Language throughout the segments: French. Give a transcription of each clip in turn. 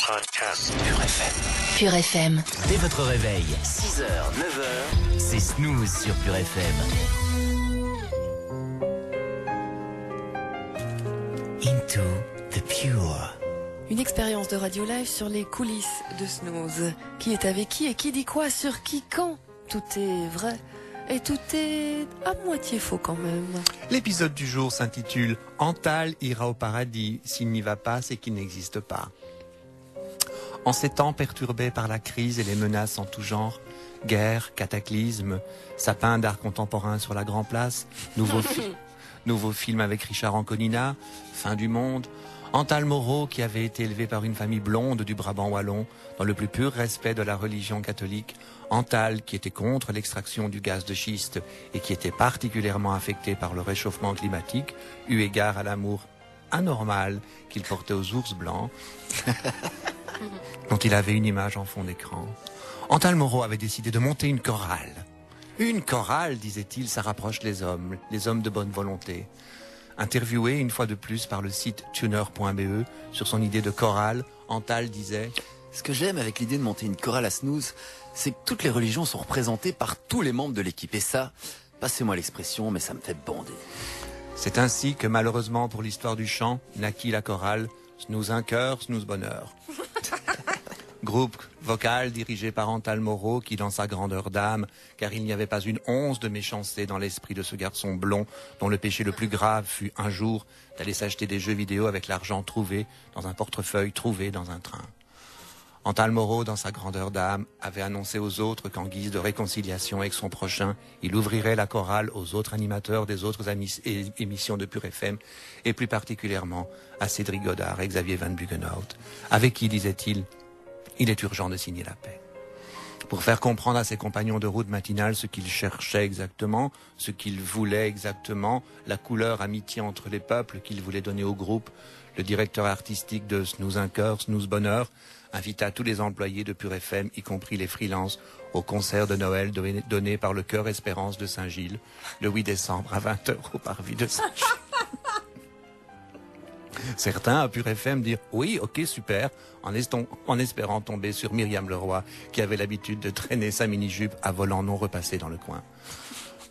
Podcast. Pure FM. Pure FM. Dès votre réveil, 6h, 9h, c'est Snooze sur Pure FM. Into the Pure. Une expérience de radio live sur les coulisses de Snooze. Qui est avec qui et qui dit quoi sur qui quand? Tout est vrai et tout est à moitié faux quand même. L'épisode du jour s'intitule « Antal ira au paradis. S'il n'y va pas, c'est qu'il n'existe pas ». En ces temps perturbés par la crise et les menaces en tout genre, guerre, cataclysme, sapin d'art contemporain sur la Grand Place, nouveau film avec Richard Anconina, fin du monde, Antal Moreau, qui avait été élevé par une famille blonde du Brabant wallon, dans le plus pur respect de la religion catholique, Antal, qui était contre l'extraction du gaz de schiste et qui était particulièrement affecté par le réchauffement climatique, eu égard à l'amour anormal qu'il portait aux ours blancs, dont il avait une image en fond d'écran. Antal Moreau avait décidé de monter une chorale. Une chorale, disait-il, ça rapproche les hommes de bonne volonté. Interviewé une fois de plus par le site tuner.be sur son idée de chorale, Antal disait « Ce que j'aime avec l'idée de monter une chorale à Snooze, c'est que toutes les religions sont représentées par tous les membres de l'équipe. Et ça, passez-moi l'expression, mais ça me fait bander. » C'est ainsi que malheureusement pour l'histoire du chant, naquit la chorale Snooze un cœur, Snooze bonheur. Groupe vocal dirigé par Antal Moreau qui, dans sa grandeur d'âme, car il n'y avait pas une once de méchanceté dans l'esprit de ce garçon blond dont le péché le plus grave fut un jour d'aller s'acheter des jeux vidéo avec l'argent trouvé dans un portefeuille trouvé dans un train. Antal Moreau, dans sa grandeur d'âme, avait annoncé aux autres qu'en guise de réconciliation avec son prochain, il ouvrirait la chorale aux autres animateurs des autres émissions de Pure FM, et plus particulièrement à Cédric Godard et Xavier Van Buggenhout, avec qui, disait-il, il est urgent de signer la paix. Pour faire comprendre à ses compagnons de route matinale ce qu'il cherchait exactement, ce qu'il voulait exactement, la couleur amitié entre les peuples qu'il voulait donner au groupe, le directeur artistique de Snooze un cœur, Snooze bonheur, invita tous les employés de Pure FM, y compris les freelances, au concert de Noël donné par le Chœur Espérance de Saint-Gilles, le 8 décembre à 20h au Parvis de Saint-Gilles. Certains à Pure FM dirent « Oui, ok, super », en espérant tomber sur Myriam Leroy, qui avait l'habitude de traîner sa mini-jupe à volant non repassé dans le coin.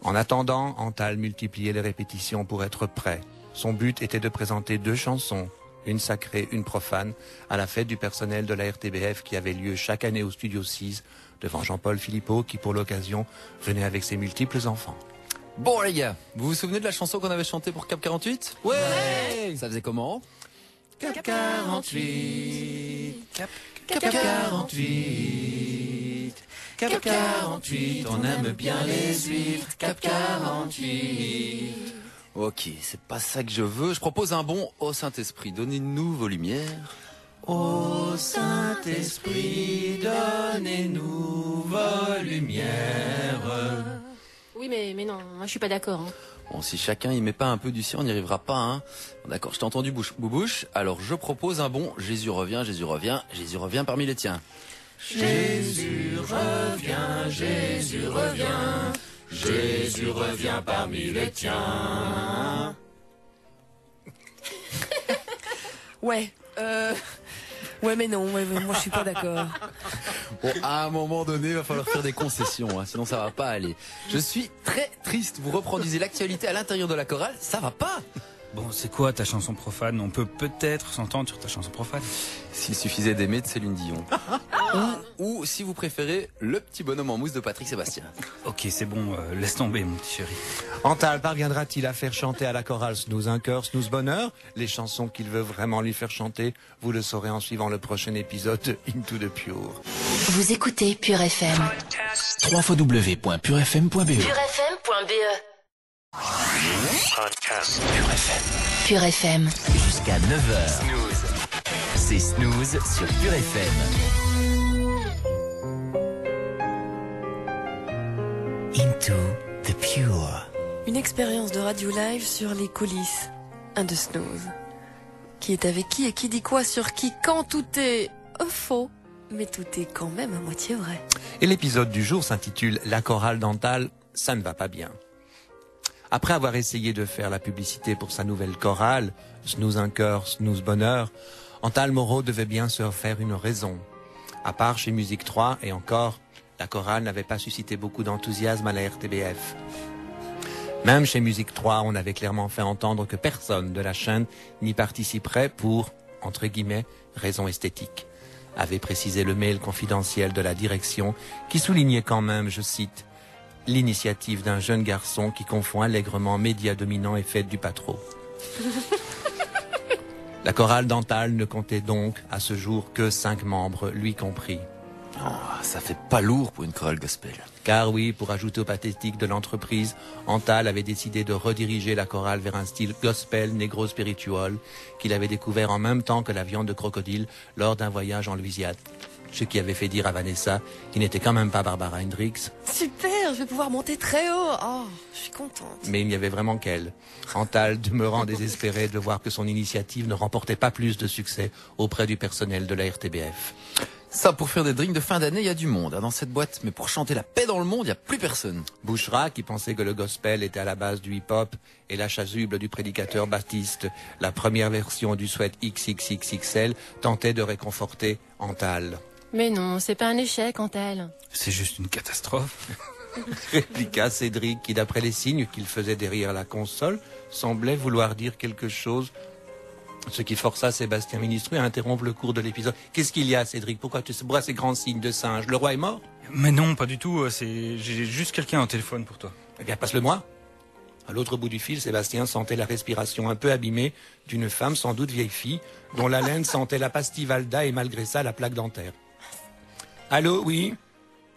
En attendant, Antal multipliait les répétitions pour être prêt. Son but était de présenter 2 chansons, une sacrée, une profane, à la fête du personnel de la RTBF qui avait lieu chaque année au Studio 6, devant Jean-Paul Philippot, qui pour l'occasion venait avec ses multiples enfants. Bon les gars, vous vous souvenez de la chanson qu'on avait chantée pour Cap 48 ? Ouais. Ça faisait comment ? Cap 48, Cap 48, Cap 48, on aime bien les huîtres, Cap 48. Ok, c'est pas ça que je veux. Je propose un bon au Saint-Esprit. Donnez-nous vos lumières. Ô Saint-Esprit, donnez-nous vos lumières. Oui, mais non, moi je suis pas d'accord. Hein. Bon, si chacun y met pas un peu du sien, on n'y arrivera pas, hein. Bon, d'accord, je t'ai entendu boubouche. Alors je propose un bon Jésus revient, Jésus revient, Jésus revient parmi les tiens. Jésus revient, Jésus revient, Jésus revient parmi les tiens. Ouais, mais non, moi je suis pas d'accord. Bon, à un moment donné, il va falloir faire des concessions, hein, sinon ça va pas aller. Je suis très triste, vous reproduisez l'actualité à l'intérieur de la chorale, ça va pas. Bon, c'est quoi ta chanson profane? On peut peut-être s'entendre sur ta chanson profane. S'il suffisait d'aimer de Céline Dion. ou, si vous préférez, le petit bonhomme en mousse de Patrick Sébastien. Ok, c'est bon, laisse tomber mon petit chéri. Antal parviendra-t-il à faire chanter à la chorale Snooze un cœur, Snooze bonheur les chansons qu'il veut vraiment lui faire chanter? Vous le saurez en suivant le prochain épisode de Into the Pure. Vous écoutez Pure FM. www.purefm.be. Purefm.be. Podcast. Pure FM. Pure FM. Jusqu'à 9h. Snooze. C'est Snooze sur Pure FM. Into the Pure. Une expérience de radio live sur les coulisses de Snooze. Qui est avec qui et qui dit quoi sur qui quand? Tout est faux, mais tout est quand même à moitié vrai. Et l'épisode du jour s'intitule La chorale d'Antal, ça ne va pas bien. Après avoir essayé de faire la publicité pour sa nouvelle chorale, Snooze un cœur, Snooze bonheur, Antal Moreau devait bien se faire une raison. À part chez Musique 3, et encore, la chorale n'avait pas suscité beaucoup d'enthousiasme à la RTBF. Même chez Musique 3, on avait clairement fait entendre que personne de la chaîne n'y participerait pour, entre guillemets, raisons esthétiques, avait précisé le mail confidentiel de la direction qui soulignait quand même, je cite, l'initiative d'un jeune garçon qui confond allègrement médias dominants et fête du patron. La chorale d'Antal ne comptait donc à ce jour que 5 membres, lui compris. Oh, ça fait pas lourd pour une chorale gospel. Car oui, pour ajouter au pathétique de l'entreprise, Antal avait décidé de rediriger la chorale vers un style gospel négro-spiritual qu'il avait découvert en même temps que la viande de crocodile lors d'un voyage en Louisiane. Ce qui avait fait dire à Vanessa qu'il n'était quand même pas Barbara Hendricks. Super, je vais pouvoir monter très haut. Oh, je suis contente. Mais il n'y avait vraiment qu'elle. Antal demeurant désespéré de voir que son initiative ne remportait pas plus de succès auprès du personnel de la RTBF. Ça, pour faire des drinks de fin d'année, il y a du monde dans cette boîte. Mais pour chanter la paix dans le monde, il n'y a plus personne. Bouchra, qui pensait que le gospel était à la base du hip-hop, et la chasuble du prédicateur Baptiste, la première version du sweat XXXXL, tentait de réconforter Antal. Mais non, c'est pas un échec, Antal. C'est juste une catastrophe. Répliqua Cédric, qui d'après les signes qu'il faisait derrière la console, semblait vouloir dire quelque chose, ce qui força Sébastien Ministru à interrompre le cours de l'épisode. Qu'est-ce qu'il y a, Cédric? Pourquoi tu vois ces grands signes de singe? Le roi est mort? Mais non, pas du tout. J'ai juste quelqu'un au téléphone pour toi. Eh bien, passe-le-moi. À l'autre bout du fil, Sébastien sentait la respiration un peu abîmée d'une femme, sans doute vieille fille, dont l'haleine sentait la pastille Valda et malgré ça la plaque dentaire. Allô, oui?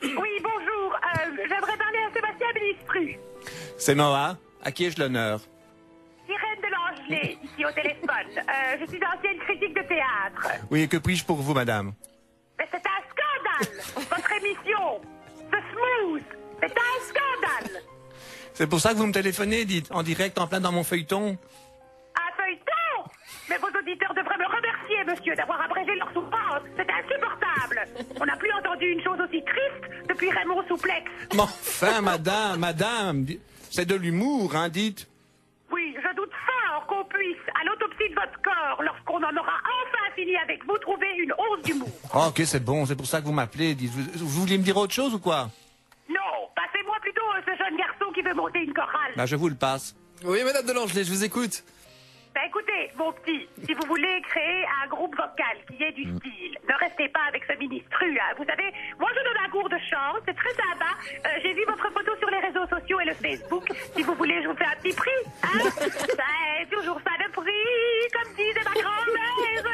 Oui, bonjour. J'aimerais parler à Sébastien Ministru. C'est Noah. À qui ai-je l'honneur? Irène de Langelet, ici au téléphone. Je suis ancienne critique de théâtre. Oui, et que puis-je pour vous, madame? Mais c'est un scandale. Votre émission, ce smooth, c'est un scandale. C'est pour ça que vous me téléphonez, dites, en direct, en plein dans mon feuilleton? Un feuilleton? Mais vos auditeurs devraient me remercier, monsieur, d'avoir abrégé leur souffrance. C'est insupportable. On n'a plus entendu une chose aussi triste depuis Raymond Souplex. Mais enfin, madame, c'est de l'humour, hein, dites. Oui, je doute fort qu'on puisse, à l'autopsie de votre corps, lorsqu'on en aura enfin fini avec vous, trouver une hausse d'humour. Oh, ok, c'est bon, c'est pour ça que vous m'appelez. Dites, vous vouliez me dire autre chose ou quoi? Non, passez-moi plutôt ce jeune garçon qui veut monter une chorale. Bah, je vous le passe. Oui, madame de Langelet, je vous écoute. Ben écoutez, mon petit, si vous voulez créer un groupe vocal qui ait du style, ne restez pas avec ce ministru, hein. Vous savez, moi je donne un cours de chant, c'est très sympa. J'ai vu votre photo sur les réseaux sociaux et le Facebook. Si vous voulez, je vous fais un petit prix, hein. C'est toujours ça de prix, comme disait ma grand-mère.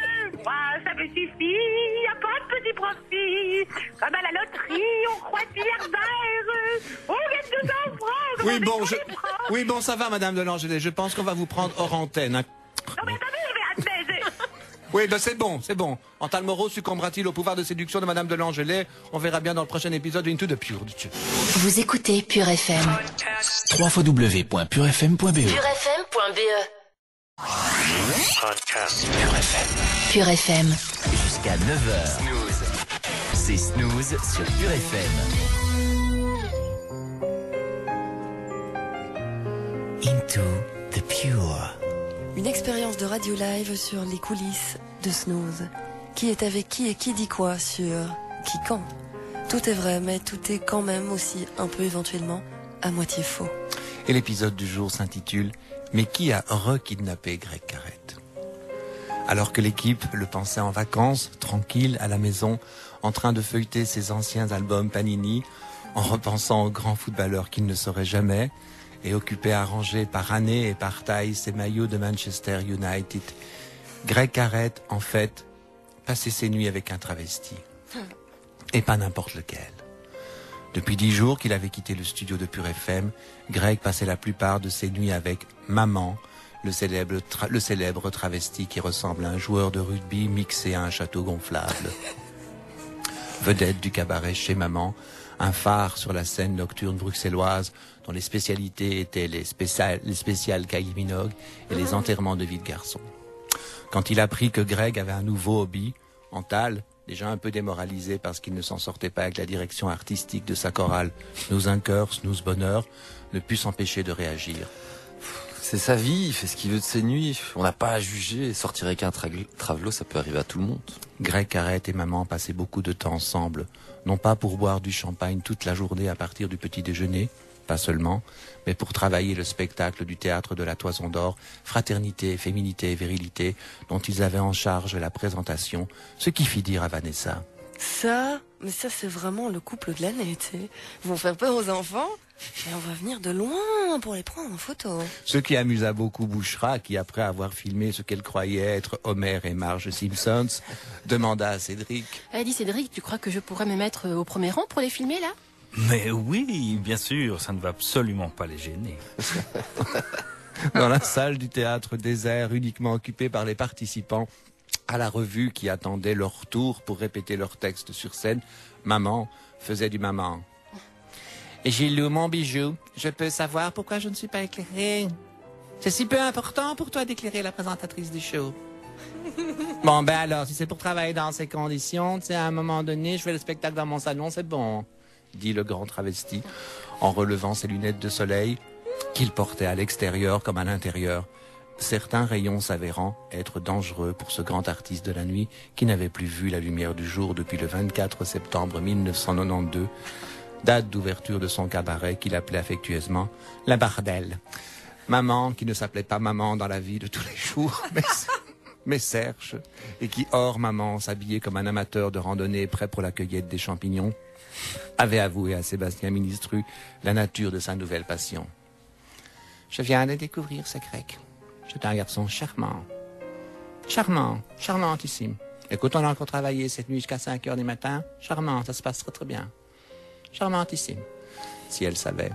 Moi, ça me suffit, y a pas de petit profit. Comme à la loterie, on croit milliardaire. On gagne 200 francs. Oui, bon, ça va, madame de Langelet. Je pense qu'on va vous prendre hors antenne, hein. Non mais attendez, je vais un baiser. Oui, ben c'est bon. Antal Moreau succombera-t-il au pouvoir de séduction de madame de Langelet? On verra bien dans le prochain épisode d'Into de Pure. Vous écoutez Pure FM. www.purefm.be purefm.be. Pure FM. Pure FM. Jusqu'à 9h. C'est Snooze sur Pure FM. Into the Pure. Une expérience de radio live sur les coulisses de Snooze. Qui est avec qui et qui dit quoi sur qui quand. Tout est vrai, mais tout est quand même aussi un peu éventuellement à moitié faux. Et l'épisode du jour s'intitule « Mais qui a re-kidnappé Greg Carrette ?» Alors que l'équipe le pensait en vacances, tranquille à la maison, en train de feuilleter ses anciens albums Panini, en repensant aux grands footballeurs qu'il ne serait jamais, et occupé à ranger par année et par taille ses maillots de Manchester United, Greg Carrette, en fait, passait ses nuits avec un travesti. Et pas n'importe lequel. Depuis 10 jours qu'il avait quitté le studio de Pure FM, Greg passait la plupart de ses nuits avec Maman, le célèbre travesti qui ressemble à un joueur de rugby mixé à un château gonflable. Vedette du cabaret chez Maman, un phare sur la scène nocturne bruxelloise dont les spécialités étaient les spéciales Kylie Minogue et les enterrements de vie de garçon. Quand il apprit que Greg avait un nouveau hobby, Antal, déjà un peu démoralisé parce qu'il ne s'en sortait pas avec la direction artistique de sa chorale Snooze un cœur, Snooze bonheur, ne put s'empêcher de réagir. C'est sa vie, il fait ce qu'il veut de ses nuits. On n'a pas à juger. Sortir avec un travelot, ça peut arriver à tout le monde. Greg Carrette et maman passaient beaucoup de temps ensemble, non pas pour boire du champagne toute la journée à partir du petit déjeuner, pas seulement, mais pour travailler le spectacle du théâtre de la Toison d'Or, Fraternité, Féminité et Virilité, dont ils avaient en charge la présentation, ce qui fit dire à Vanessa: Ça, mais ça c'est vraiment le couple de l'année, tu sais. Ils vont faire peur aux enfants, et on va venir de loin pour les prendre en photo. Ce qui amusa beaucoup Bouchra, qui après avoir filmé ce qu'elle croyait être Homer et Marge Simpsons, demanda à Cédric: Dis Cédric, tu crois que je pourrais me mettre au premier rang pour les filmer là? Mais oui, bien sûr, ça ne va absolument pas les gêner. Dans la salle du théâtre désert, uniquement occupée par les participants à la revue qui attendaient leur tour pour répéter leur texte sur scène, maman faisait du maman. Gilou, mon bijou, je peux savoir pourquoi je ne suis pas éclairée? C'est si peu important pour toi d'éclairer la présentatrice du show. Bon, ben alors, si c'est pour travailler dans ces conditions, tu sais, à un moment donné, je fais le spectacle dans mon salon, c'est bon, dit le grand travesti, en relevant ses lunettes de soleil, qu'il portait à l'extérieur comme à l'intérieur, certains rayons s'avérant être dangereux pour ce grand artiste de la nuit qui n'avait plus vu la lumière du jour depuis le 24 septembre 1992, date d'ouverture de son cabaret qu'il appelait affectueusement la Bardelle. Maman, qui ne s'appelait pas maman dans la vie de tous les jours, mais Serge, et qui, hors maman, s'habillait comme un amateur de randonnée prêt pour la cueillette des champignons, avait avoué à Sébastien Ministru la nature de sa nouvelle passion. Je viens de découvrir ce grec. C'est un garçon charmant. Charmant, charmantissime. Écoute, on a encore travaillé cette nuit jusqu'à 5 heures du matin. Charmant, ça se passe très très bien. Charmantissime. Si elle savait.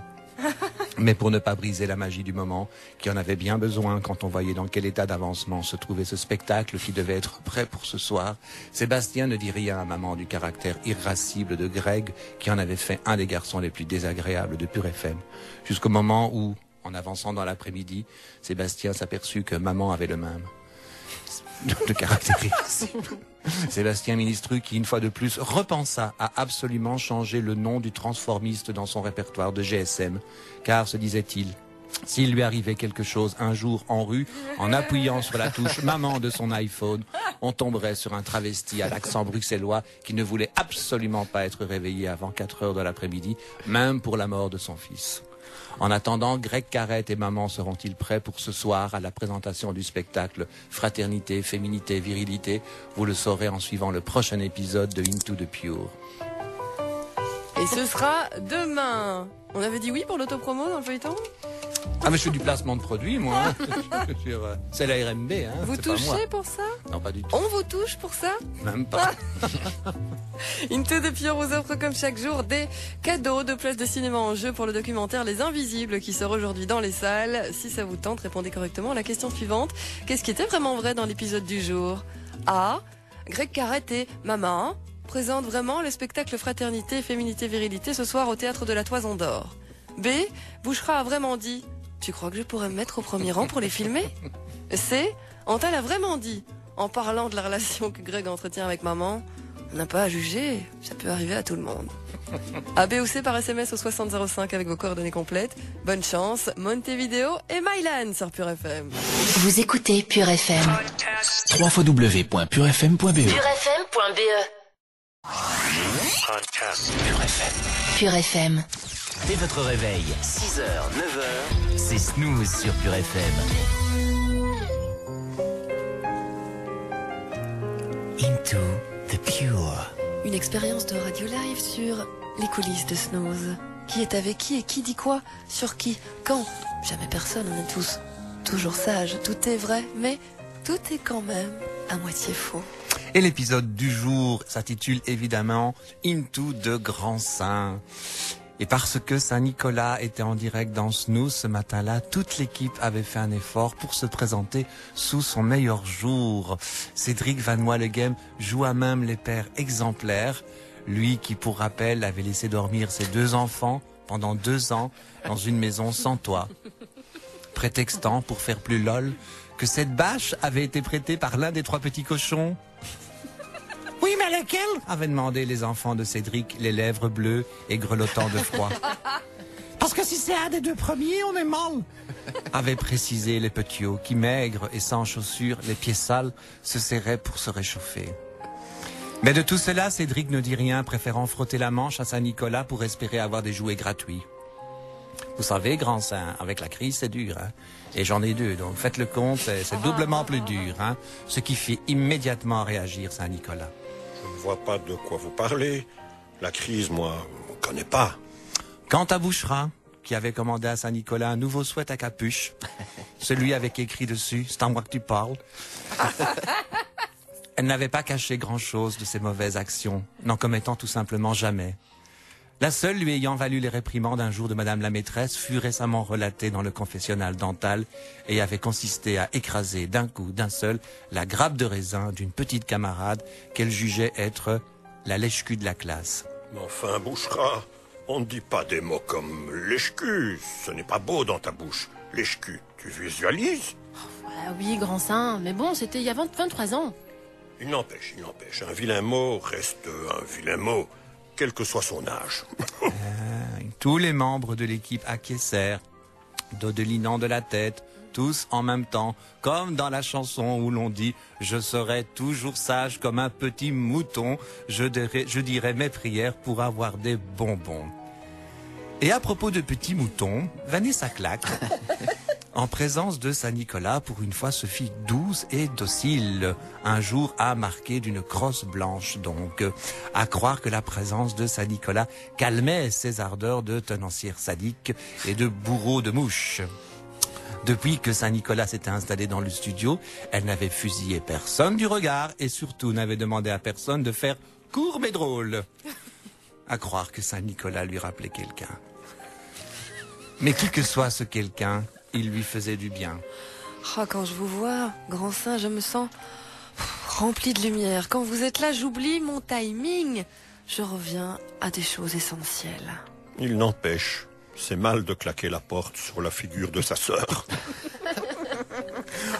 Mais pour ne pas briser la magie du moment, qui en avait bien besoin quand on voyait dans quel état d'avancement se trouvait ce spectacle qui devait être prêt pour ce soir, Sébastien ne dit rien à maman du caractère irascible de Greg, qui en avait fait un des garçons les plus désagréables de Pure FM. Jusqu'au moment où, en avançant dans l'après-midi, Sébastien s'aperçut que maman avait le même. De caractère irascible. Sébastien Ministru, qui une fois de plus repensa à absolument changer le nom du transformiste dans son répertoire de GSM, car, se disait-il, s'il lui arrivait quelque chose un jour en rue, en appuyant sur la touche maman de son iPhone, on tomberait sur un travesti à l'accent bruxellois qui ne voulait absolument pas être réveillé avant 4 heures de l'après-midi, même pour la mort de son fils. En attendant, Greg Carrette et maman seront-ils prêts pour ce soir à la présentation du spectacle Fraternité, Féminité, Virilité? Vous le saurez en suivant le prochain épisode de Into the Pure. Et ce sera demain. On avait dit oui pour l'autopromo dans le feuilleton? Ah mais je fais du placement de produits moi. C'est la RMB. Hein, vous touchez pour ça? Non, pas du tout. On vous touche pour ça? Même pas. Into the Pure vous offre comme chaque jour des cadeaux, de places de cinéma en jeu pour le documentaire Les Invisibles qui sort aujourd'hui dans les salles. Si ça vous tente, répondez correctement à la question suivante. Qu'est-ce qui était vraiment vrai dans l'épisode du jour? A. Greg Carrette et maman présentent vraiment le spectacle Fraternité, Féminité, Virilité ce soir au théâtre de la Toison d'Or. B. Bouchra a vraiment dit: tu crois que je pourrais me mettre au premier rang pour les filmer? C. Antal a vraiment dit, en parlant de la relation que Greg entretient avec maman: on n'a pas à juger, ça peut arriver à tout le monde. A, B ou C par SMS au 6005 avec vos coordonnées complètes. Bonne chance, Montevideo et Mylan sur Pure FM. Vous écoutez Pure FM. www.purefm.be purefm.be. Pure FM. Pure FM. Dès votre réveil, 6h, 9h, c'est Snooze sur Pure FM. Into the Pure. Une expérience de radio live sur les coulisses de Snooze. Qui est avec qui et qui dit quoi? Sur qui? Quand? Jamais personne, on est tous toujours sages. Tout est vrai, mais tout est quand même à moitié faux. Et l'épisode du jour s'intitule évidemment Into the Grand Saint. Et parce que Saint-Nicolas était en direct dans Snooze ce matin-là, toute l'équipe avait fait un effort pour se présenter sous son meilleur jour. Cédric Vanois-Leghem joua même les pères exemplaires, lui qui, pour rappel, avait laissé dormir ses 2 enfants pendant 2 ans dans une maison sans toit, prétextant, pour faire plus lol, que cette bâche avait été prêtée par l'un des 3 petits cochons. Oui, mais lequel? Avaient demandé les enfants de Cédric, les lèvres bleues et grelottant de froid. Parce Parce que si c'est un des deux premiers, on est mal. Avait précisé les petits qui, maigres et sans chaussures, les pieds sales, se serraient pour se réchauffer. Mais de tout cela, Cédric ne dit rien, préférant frotter la manche à Saint-Nicolas pour espérer avoir des jouets gratuits. Vous savez, grand saint, avec la crise, c'est dur. Hein? Et j'en ai deux, donc faites le compte, c'est doublement plus dur. Hein? Ce qui fait immédiatement réagir Saint-Nicolas. Je ne vois pas de quoi vous parlez. La crise, moi, je ne connais pas. Quant à Bouchra, qui avait commandé à Saint-Nicolas un nouveau sweat à capuche, celui avec écrit dessus « C'est à moi que tu parles », elle n'avait pas caché grand-chose de ses mauvaises actions, n'en commettant tout simplement jamais. La seule lui ayant valu les réprimandes un jour de Madame la maîtresse fut récemment relatée dans le confessionnal d'Antal et avait consisté à écraser d'un coup, d'un seul, la grappe de raisin d'une petite camarade qu'elle jugeait être la lèche-cul de la classe. Mais enfin, Bouchra, on ne dit pas des mots comme lèche-cul. Ce n'est pas beau dans ta bouche. Lèche-cul, tu visualises? Ah oui, grand saint, mais bon, c'était il y a 23 ans. Il n'empêche. Un vilain mot reste un vilain mot, quel que soit son âge. Tous les membres de l'équipe acquiescèrent, dodelinant de la tête, tous en même temps, comme dans la chanson où l'on dit « Je serai toujours sage comme un petit mouton, je dirai mes prières pour avoir des bonbons ». Et à propos de petits moutons, Vanessa claque. En présence de Saint-Nicolas, pour une fois, se fit douce et docile. Un jour à marqué d'une crosse blanche, donc. À croire que la présence de Saint-Nicolas calmait ses ardeurs de tenancière sadique et de bourreau de mouches. Depuis que Saint-Nicolas s'était installé dans le studio, elle n'avait fusillé personne du regard et surtout n'avait demandé à personne de faire court mais drôle. À croire que Saint-Nicolas lui rappelait quelqu'un. Mais qui que soit ce quelqu'un, il lui faisait du bien. Oh, quand je vous vois, grand saint, je me sens rempli de lumière. Quand vous êtes là, j'oublie mon timing. Je reviens à des choses essentielles. Il n'empêche, c'est mal de claquer la porte sur la figure de sa sœur.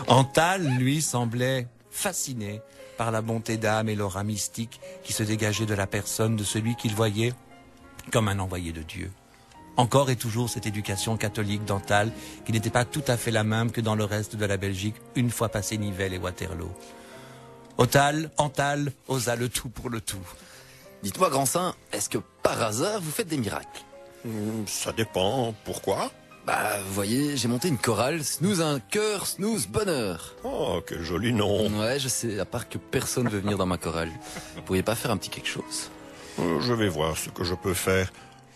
Antal, lui, semblait fasciné par la bonté d'âme et l'aura mystique qui se dégageait de la personne de celui qu'il voyait comme un envoyé de Dieu. Encore et toujours cette éducation catholique d'Antal qui n'était pas tout à fait la même que dans le reste de la Belgique une fois passé Nivelles et Waterloo. Antal osa le tout pour le tout. Dites-moi, grand saint, est-ce que par hasard vous faites des miracles? Ça dépend. Pourquoi? Bah, vous voyez, j'ai monté une chorale, Snooze un cœur, Snooze bonheur. Oh, quel joli nom. Ouais, je sais, à part que personne veut venir dans ma chorale. Vous pourriez pas faire un petit quelque chose? Je vais voir ce que je peux faire.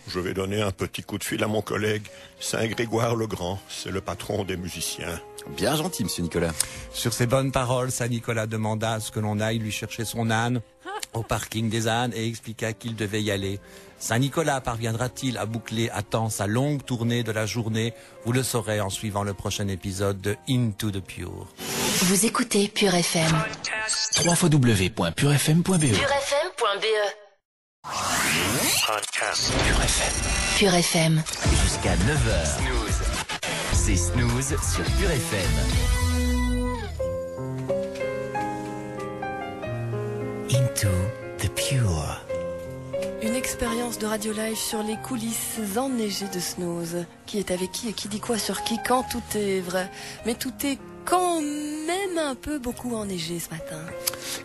Je vais donner un petit coup de fil à mon collègue, Saint-Grégoire le Grand. C'est le patron des musiciens. Bien gentil, monsieur Nicolas. Sur ces bonnes paroles, Saint-Nicolas demanda à ce que l'on aille lui chercher son âne au parking des ânes et expliqua qu'il devait y aller. Saint-Nicolas parviendra-t-il à boucler à temps sa longue tournée de la journée? Vous le saurez en suivant le prochain épisode de Into the Pure. Vous écoutez Pure FM. www.purefm.be purefm.be. Podcast Pure FM. Pure FM. Jusqu'à 9h. C'est Snooze sur Pure FM. Into the Pure. Une expérience de Radio Live sur les coulisses enneigées de Snooze. Qui est avec qui et qui dit quoi sur qui quand tout est vrai. Mais tout est quand même un peu beaucoup enneigé ce matin.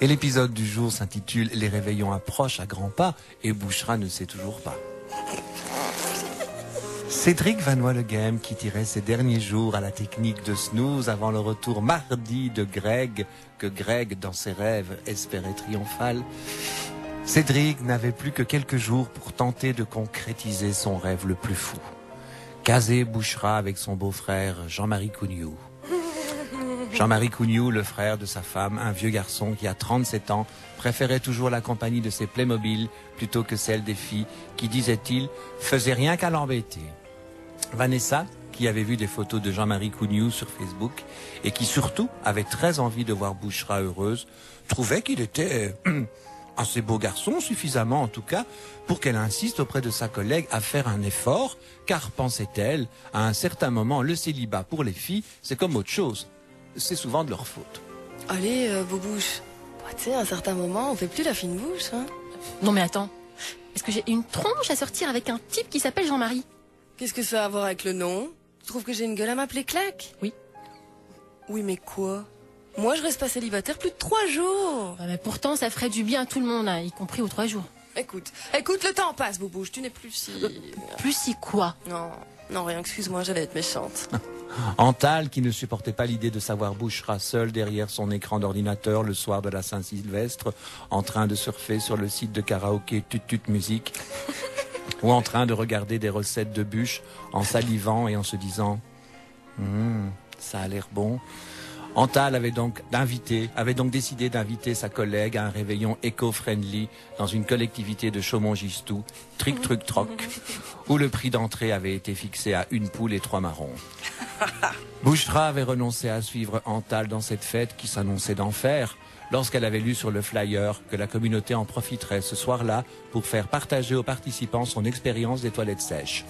Et l'épisode du jour s'intitule « Les réveillons approchent à grands pas » et Bouchra ne sait toujours pas. Cédric Vanois-Le Game qui tirait ses derniers jours à la technique de Snooze avant le retour mardi de Greg, que Greg, dans ses rêves, espérait triomphal. Cédric n'avait plus que quelques jours pour tenter de concrétiser son rêve le plus fou. Caser Bouchra avec son beau-frère Jean-Marie Cougnoux. Jean-Marie Cougnoux, le frère de sa femme, un vieux garçon qui a 37 ans, préférait toujours la compagnie de ses Playmobil plutôt que celle des filles qui, disait-il, faisaient rien qu'à l'embêter. Vanessa, qui avait vu des photos de Jean-Marie Cougnoux sur Facebook et qui surtout avait très envie de voir Bouchra heureuse, trouvait qu'il était assez beau garçon, suffisamment en tout cas, pour qu'elle insiste auprès de sa collègue à faire un effort, car, pensait-elle, à un certain moment, le célibat pour les filles, c'est comme autre chose. C'est souvent de leur faute. Allez, Bobouche. Bah, tu sais, à un certain moment, on fait plus la fine bouche, hein. Non mais attends, est-ce que j'ai une tronche à sortir avec un type qui s'appelle Jean-Marie? Qu'est-ce que ça a à voir avec le nom? Tu trouves que j'ai une gueule à m'appeler Claque? Oui. Oui, mais quoi? Moi, je reste pas célibataire plus de 3 jours. Mais pourtant, ça ferait du bien à tout le monde, hein, y compris aux 3 jours. Écoute, le temps passe, Boubouche. Tu n'es plus si... Plus si quoi? Non, rien, excuse-moi, j'allais être méchante. Antal, qui ne supportait pas l'idée de savoir Bouchra seul derrière son écran d'ordinateur le soir de la Saint-Sylvestre, en train de surfer sur le site de karaoké Tut Musique, ou en train de regarder des recettes de bûches en salivant et en se disant ça a l'air bon. Antal avait donc décidé d'inviter sa collègue à un réveillon éco-friendly dans une collectivité de Chaumont-Gistou, Tric Truc Troc, où le prix d'entrée avait été fixé à 1 poule et 3 marrons. Bouchra avait renoncé à suivre Antal dans cette fête qui s'annonçait d'enfer lorsqu'elle avait lu sur le flyer que la communauté en profiterait ce soir-là pour faire partager aux participants son expérience des toilettes sèches.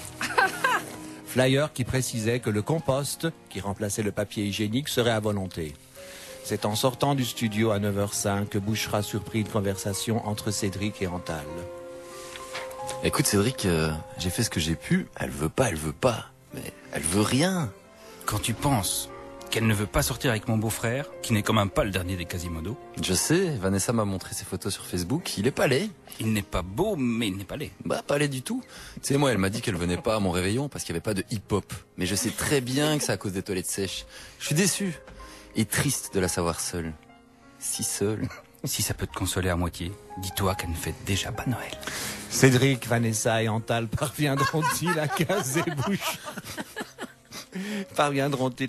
Flyer qui précisait que le compost, qui remplaçait le papier hygiénique, serait à volonté. C'est en sortant du studio à 9h05 que Bouchra surprit une conversation entre Cédric et Antal. Écoute Cédric, j'ai fait ce que j'ai pu. Elle veut pas. Mais elle veut rien. Quand tu penses qu'elle ne veut pas sortir avec mon beau-frère, qui n'est quand même pas le dernier des Quasimodo. Je sais, Vanessa m'a montré ses photos sur Facebook. Il est pas laid. Il n'est pas beau, mais il n'est pas laid. Bah, pas laid du tout. Tu sais, moi, elle m'a dit qu'elle venait pas à mon réveillon parce qu'il n'y avait pas de hip-hop. Mais je sais très bien que c'est à cause des toilettes sèches. Je suis déçu. Et triste de la savoir seule. Si seule. Si ça peut te consoler à moitié, dis-toi qu'elle ne fête déjà pas Noël. Cédric, Vanessa et Antal parviendront-ils à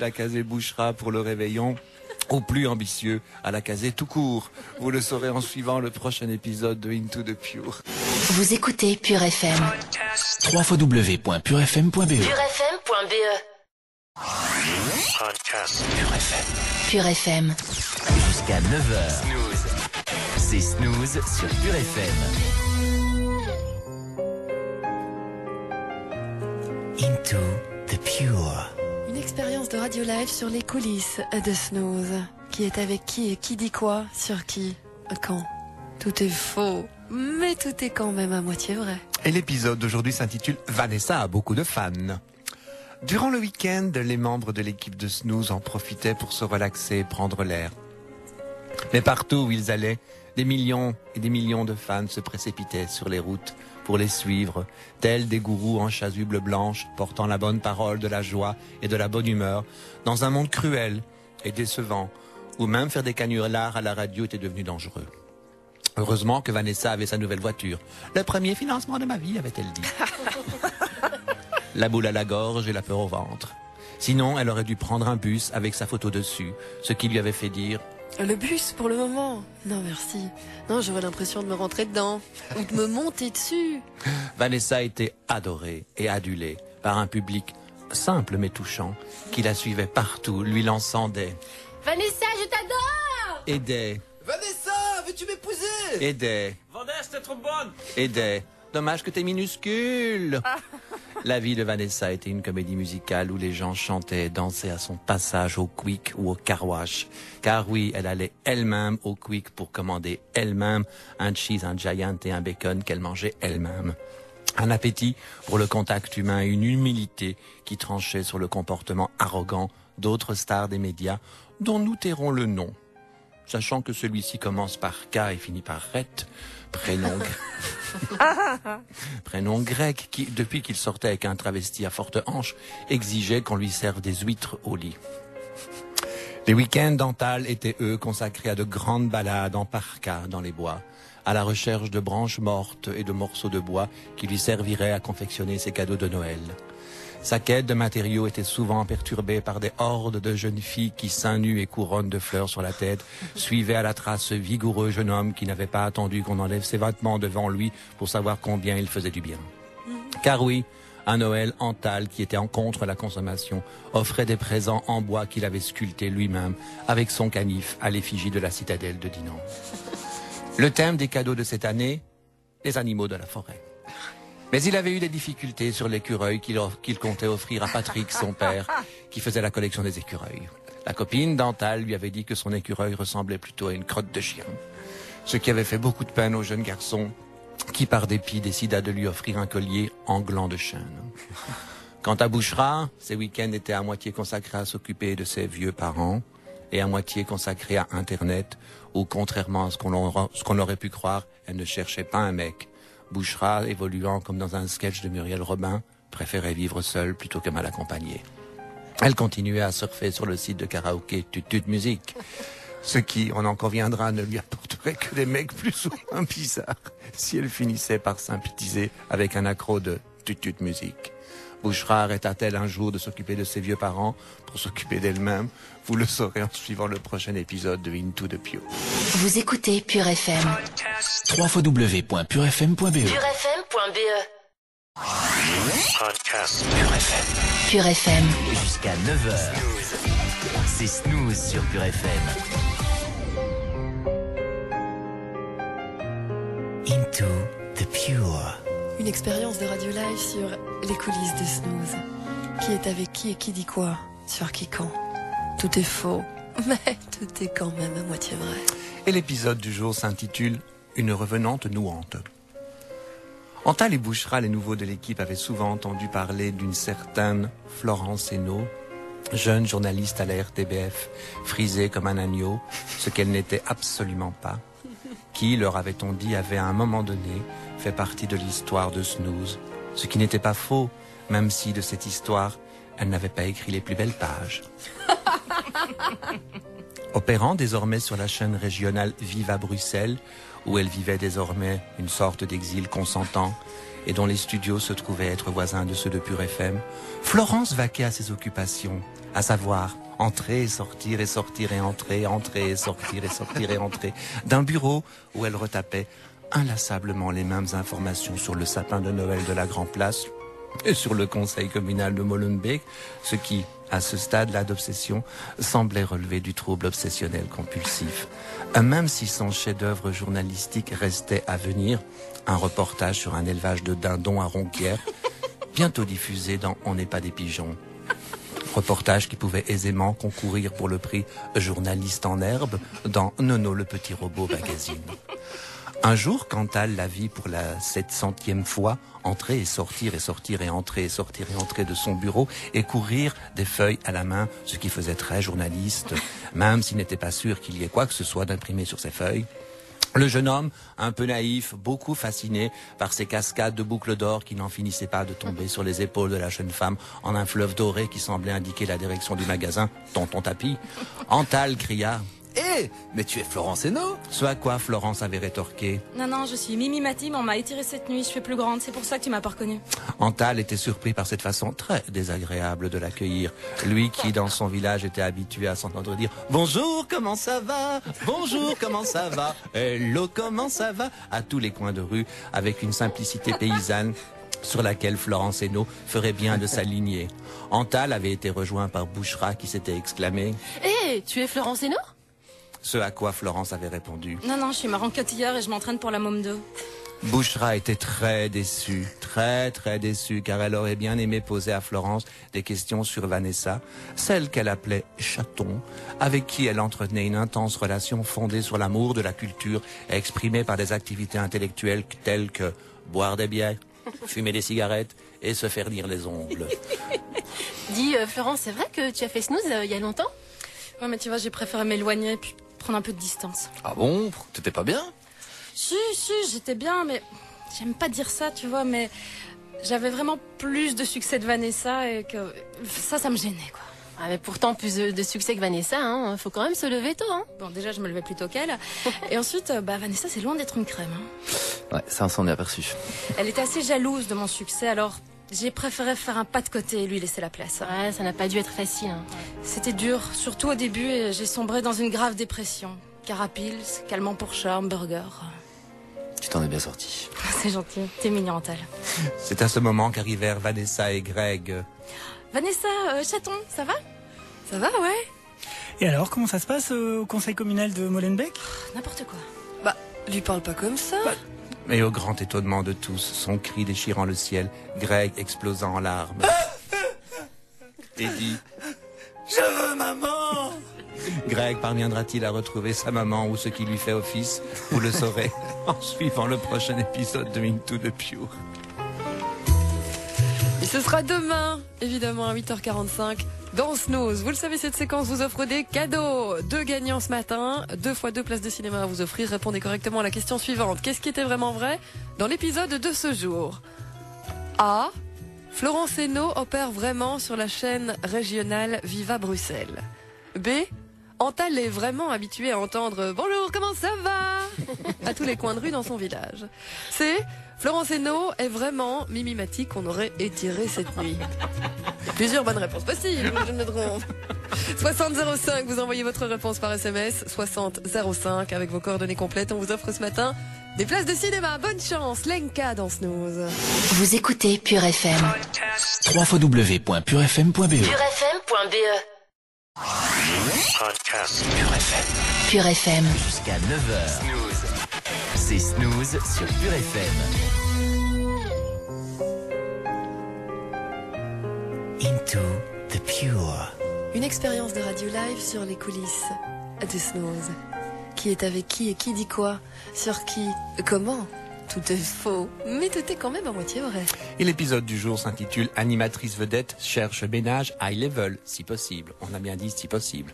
caser Bouchra pour le réveillon, ou plus ambitieux, à la caser tout court? Vous le saurez en suivant le prochain épisode de Into the Pure. Vous écoutez Pure FM. www.purefm.be purefm.be Pure FM. Pure FM. Jusqu'à 9h. Snooze. C'est Snooze sur Pure FM. Into the Pure. Une expérience de radio live sur les coulisses de Snooze. Qui est avec qui et qui dit quoi? Sur qui? Quand? Tout est faux, mais tout est quand même à moitié vrai. Et l'épisode d'aujourd'hui s'intitule « Vanessa a beaucoup de fans ». Durant le week-end, les membres de l'équipe de Snooze en profitaient pour se relaxer et prendre l'air. Mais partout où ils allaient, des millions et des millions de fans se précipitaient sur les routes pour les suivre, tels des gourous en chasuble blanche, portant la bonne parole de la joie et de la bonne humeur, dans un monde cruel et décevant, où même faire des canulars à la radio était devenu dangereux. Heureusement que Vanessa avait sa nouvelle voiture. Le premier financement de ma vie, avait-elle dit. La boule à la gorge et la peur au ventre. Sinon, elle aurait dû prendre un bus avec sa photo dessus, ce qui lui avait fait dire... Le bus, pour le moment? Non, merci. Non, j'aurais l'impression de me rentrer dedans. Ou de me monter dessus. Vanessa était adorée et adulée par un public simple mais touchant, qui la suivait partout, lui lançant des... Vanessa, je t'adore! Et des... Vanessa, veux-tu m'épouser? Et des... Vanessa, t'es trop bonne! Et des... Dommage que t'es minuscule. La vie de Vanessa était une comédie musicale où les gens chantaient et dansaient à son passage au Quick ou au Car Wash. Car oui, elle allait elle-même au Quick pour commander elle-même un cheese, un giant et un bacon qu'elle mangeait elle-même. Un appétit pour le contact humain et une humilité qui tranchait sur le comportement arrogant d'autres stars des médias dont nous tairons le nom. Sachant que celui-ci commence par K et finit par Ret, prénom grec qui, depuis qu'il sortait avec un travesti à forte hanche, exigeait qu'on lui serve des huîtres au lit. Les week-ends d'Antal étaient, eux, consacrés à de grandes balades en parka dans les bois, à la recherche de branches mortes et de morceaux de bois qui lui serviraient à confectionner ses cadeaux de Noël. Sa quête de matériaux était souvent perturbée par des hordes de jeunes filles qui, seins nus et couronnes de fleurs sur la tête, suivaient à la trace ce vigoureux jeune homme qui n'avait pas attendu qu'on enlève ses vêtements devant lui pour savoir combien il faisait du bien. Car oui, à Noël, Antal, qui était en contre la consommation, offrait des présents en bois qu'il avait sculptés lui-même avec son canif à l'effigie de la citadelle de Dinan. Le thème des cadeaux de cette année, les animaux de la forêt. Mais il avait eu des difficultés sur l'écureuil qu'il comptait offrir à Patrick, son père, qui faisait la collection des écureuils. La copine d'Antal lui avait dit que son écureuil ressemblait plutôt à une crotte de chien. Ce qui avait fait beaucoup de peine au jeune garçon, qui par dépit décida de lui offrir un collier en gland de chêne. Quant à Bouchra, ses week-ends étaient à moitié consacrés à s'occuper de ses vieux parents et à moitié consacrés à Internet, où contrairement à ce qu'on aurait pu croire, elle ne cherchait pas un mec. Bouchra, évoluant comme dans un sketch de Muriel Robin, préférait vivre seule plutôt que mal accompagnée. Elle continuait à surfer sur le site de karaoké Tutut Musique, ce qui, on en conviendra, ne lui apporterait que des mecs plus ou moins bizarres si elle finissait par sympathiser avec un accro de Tutut Musique. Bouchra arrêta-t-elle un jour de s'occuper de ses vieux parents pour s'occuper d'elle-même? Vous le saurez en suivant le prochain épisode de Into the Pure. Vous écoutez Pure FM. www.purefm.be. purefm.be. Podcast Pure FM. Pure FM. Jusqu'à 9h. C'est Snooze sur Pure FM. Into the Pure. Une expérience de radio live sur les coulisses de Snooze. Qui est avec qui et qui dit quoi? Sur qui quand? Tout est faux, mais tout est quand même à moitié vrai. Et l'épisode du jour s'intitule « Une revenante nouante ». Antal et Bouchra, les nouveaux de l'équipe, avaient souvent entendu parler d'une certaine Florence Hainaut, jeune journaliste à la RTBF, frisée comme un agneau, ce qu'elle n'était absolument pas, qui, leur avait-on dit, avait à un moment donné fait partie de l'histoire de Snooze, ce qui n'était pas faux, même si de cette histoire, elle n'avait pas écrit les plus belles pages. Opérant désormais sur la chaîne régionale Viva Bruxelles, où elle vivait désormais une sorte d'exil consentant et dont les studios se trouvaient être voisins de ceux de Pure FM, Florence vaquait à ses occupations, à savoir entrer et sortir et sortir et entrer et sortir et sortir et entrer, d'un bureau où elle retapait inlassablement les mêmes informations sur le sapin de Noël de la Grand Place et sur le conseil communal de Molenbeek, ce qui, à ce stade-là d'obsession, semblait relever du trouble obsessionnel compulsif. Même si son chef-d'œuvre journalistique restait à venir, un reportage sur un élevage de dindons à Ronquière, bientôt diffusé dans On n'est pas des pigeons. Reportage qui pouvait aisément concourir pour le prix Journaliste en herbe dans Nono le petit robot magazine. Un jour, Cantal la vit pour la 700e fois entrer et sortir et sortir et entrer et sortir et entrer de son bureau et courir des feuilles à la main, ce qui faisait très journaliste, même s'il n'était pas sûr qu'il y ait quoi que ce soit d'imprimé sur ces feuilles. Le jeune homme, un peu naïf, beaucoup fasciné par ces cascades de boucles d'or qui n'en finissaient pas de tomber sur les épaules de la jeune femme en un fleuve doré qui semblait indiquer la direction du magasin, Tonton Tapis, Antal cria « Eh, mais tu es Florence Hainaut !» Ce à quoi Florence avait rétorqué. Non, je suis Mimi Mati, mais on m'a étiré cette nuit, je fais plus grande, c'est pour ça que tu m'as pas reconnue. Antal était surpris par cette façon très désagréable de l'accueillir. Lui qui, dans son village, était habitué à s'entendre dire « Bonjour, comment ça va ? Bonjour, comment ça va ? Hello, comment ça va ?» à tous les coins de rue, avec une simplicité paysanne sur laquelle Florence Hainaut ferait bien de s'aligner. Antal avait été rejoint par Bouchra qui s'était exclamé « Hé, tu es Florence Hainaut ?» Ce à quoi Florence avait répondu. Non, je suis marrant cotillard et je m'entraîne pour la môme 2. Bouchra était très déçue, très déçue, car elle aurait bien aimé poser à Florence des questions sur Vanessa, celle qu'elle appelait Chaton, avec qui elle entretenait une intense relation fondée sur l'amour de la culture et exprimée par des activités intellectuelles telles que boire des bières, fumer des cigarettes et se faire lire les ongles. Dis, Florence, c'est vrai que tu as fait Snooze il y a longtemps? Ouais, mais tu vois, j'ai préféré m'éloigner puis prendre un peu de distance. Ah bon? T'étais pas bien? Si, j'étais bien, mais j'aime pas dire ça, tu vois, mais j'avais vraiment plus de succès de Vanessa et que ça me gênait, quoi. Ah, mais pourtant, plus de succès que Vanessa, hein. Faut quand même se lever tôt, hein. Bon, déjà, je me levais plus tôt qu'elle. Et ensuite, Vanessa, c'est loin d'être une crème, hein. Ouais, ça, on s'en est aperçu. Elle était assez jalouse de mon succès, alors j'ai préféré faire un pas de côté et lui laisser la place. Ouais, ça n'a pas dû être facile, hein. C'était dur, surtout au début, et j'ai sombré dans une grave dépression. Carapils, calmant pour chat, hamburger. Tu t'en es bien sorti. C'est gentil, t'es mignon, Antal. C'est à ce moment qu'arrivèrent Vanessa et Greg. Vanessa, chaton, ça va? Ça va, ouais. Et alors, comment ça se passe au conseil communal de Molenbeek? N'importe quoi. Bah, lui parle pas comme ça. Mais au grand étonnement de tous, son cri déchirant le ciel, Greg explosant en larmes. Et dit « Je veux maman !» Greg parviendra-t-il à retrouver sa maman ou ce qui lui fait office? Vous le saurez en suivant le prochain épisode de Into the Pure. Et Ce sera demain, évidemment, à 8h45. Dans Snooze, vous le savez, cette séquence vous offre des cadeaux. 2 gagnants ce matin, 2 fois 2 places de cinéma à vous offrir. Répondez correctement à la question suivante. Qu'est-ce qui était vraiment vrai dans l'épisode de ce jour? A. Florence Hénault opère vraiment sur la chaîne régionale Viva Bruxelles. B. Antal est vraiment habitué à entendre « Bonjour, comment ça va ?» à tous les coins de rue dans son village. C. Florence Hénault est vraiment mimimatique qu'on aurait étiré cette nuit. Il y a plusieurs bonnes réponses possibles, je me trompe. 6005, vous envoyez votre réponse par SMS. 6005, avec vos coordonnées complètes. On vous offre ce matin des places de cinéma. Bonne chance, Lenka dans Snooze. Vous écoutez Pure FM. www.purefm.be. purefm.be. Podcast Pure FM. Pure FM. Jusqu'à 9h. Snooze. C'est Snooze sur Pure FM. Into the Pure. Une expérience de radio live sur les coulisses de Snooze. Qui est avec qui et qui dit quoi? Sur qui? Comment? Tout est faux, mais tout est quand même à moitié vrai. Et l'épisode du jour s'intitule « Animatrice vedette cherche ménage high level, si possible ». On a bien dit si possible.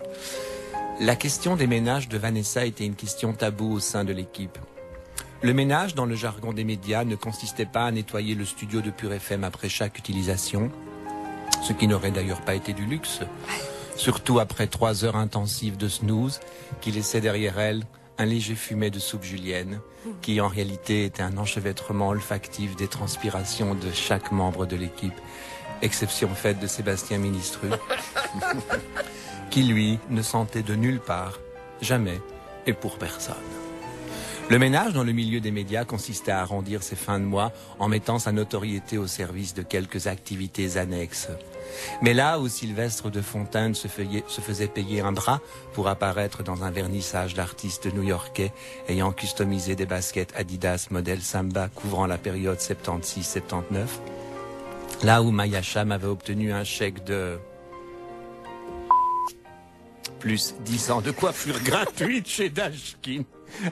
La question des ménages de Vanessa était une question taboue au sein de l'équipe. Le ménage, dans le jargon des médias, ne consistait pas à nettoyer le studio de Pure FM après chaque utilisation, ce qui n'aurait d'ailleurs pas été du luxe, surtout après 3 heures intensives de snooze qui laissaient derrière elle un léger fumet de soupe julienne, qui en réalité était un enchevêtrement olfactif des transpirations de chaque membre de l'équipe, exception faite de Sébastien Ministru, qui lui ne sentait de nulle part, jamais et pour personne. Le ménage dans le milieu des médias consistait à arrondir ses fins de mois en mettant sa notoriété au service de quelques activités annexes. Mais là où Sylvestre de Fontaine se faisait payer un bras pour apparaître dans un vernissage d'artistes new-yorkais ayant customisé des baskets Adidas modèle Samba couvrant la période 76-79, là où Maya Cham avait obtenu un chèque de plus 10 ans de coiffure gratuite chez Dashkin,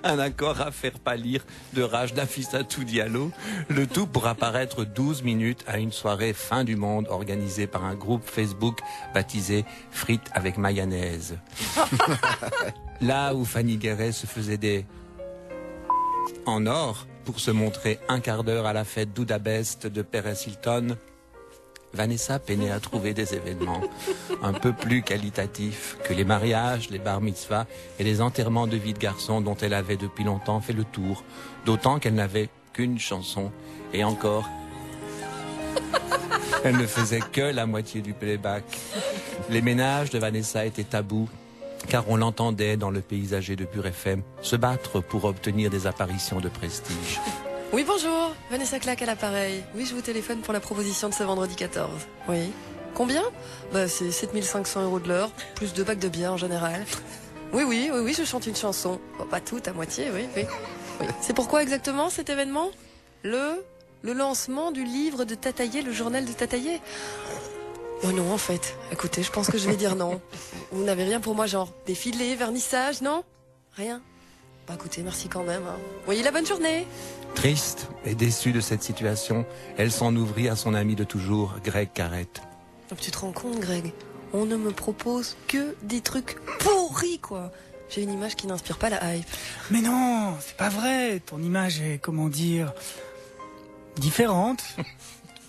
un accord à faire pâlir de rage Nafissatou Diallo, le tout pour apparaître 12 minutes à une soirée fin du monde organisée par un groupe Facebook baptisé Frites avec mayonnaise. Là où Fanny Guéret se faisait des en or pour se montrer un quart d'heure à la fête d'Oudabest de Perez Hilton, Vanessa peinait à trouver des événements un peu plus qualitatifs que les mariages, les bar mitzvahs et les enterrements de vie de garçons dont elle avait depuis longtemps fait le tour, d'autant qu'elle n'avait qu'une chanson et encore, elle ne faisait que la moitié du playback. Les ménages de Vanessa étaient tabous car on l'entendait dans le paysager de Pure FM se battre pour obtenir des apparitions de prestige. Oui, bonjour, Vanessa Claque à l'appareil. Oui, je vous téléphone pour la proposition de ce vendredi 14. Oui. Combien? C'est 7500 € de l'heure, plus 2 bacs de bière en général. Oui, je chante une chanson. Bon, pas toute, à moitié, oui. C'est pourquoi exactement cet événement? Le lancement du livre de Tataillé, le journal de Tataillé? Oh non, en fait. Écoutez, je pense que je vais dire non. Vous n'avez rien pour moi, genre défilé, vernissage, non? Rien? Bah écoutez, merci quand même. Oui, la bonne journée. Triste et déçue de cette situation, elle s'en ouvrit à son ami de toujours, Greg Carrette. Tu te rends compte, Greg? On ne me propose que des trucs pourris, quoi. J'ai une image qui n'inspire pas la hype. Mais non, c'est pas vrai. Ton image est, comment dire, différente.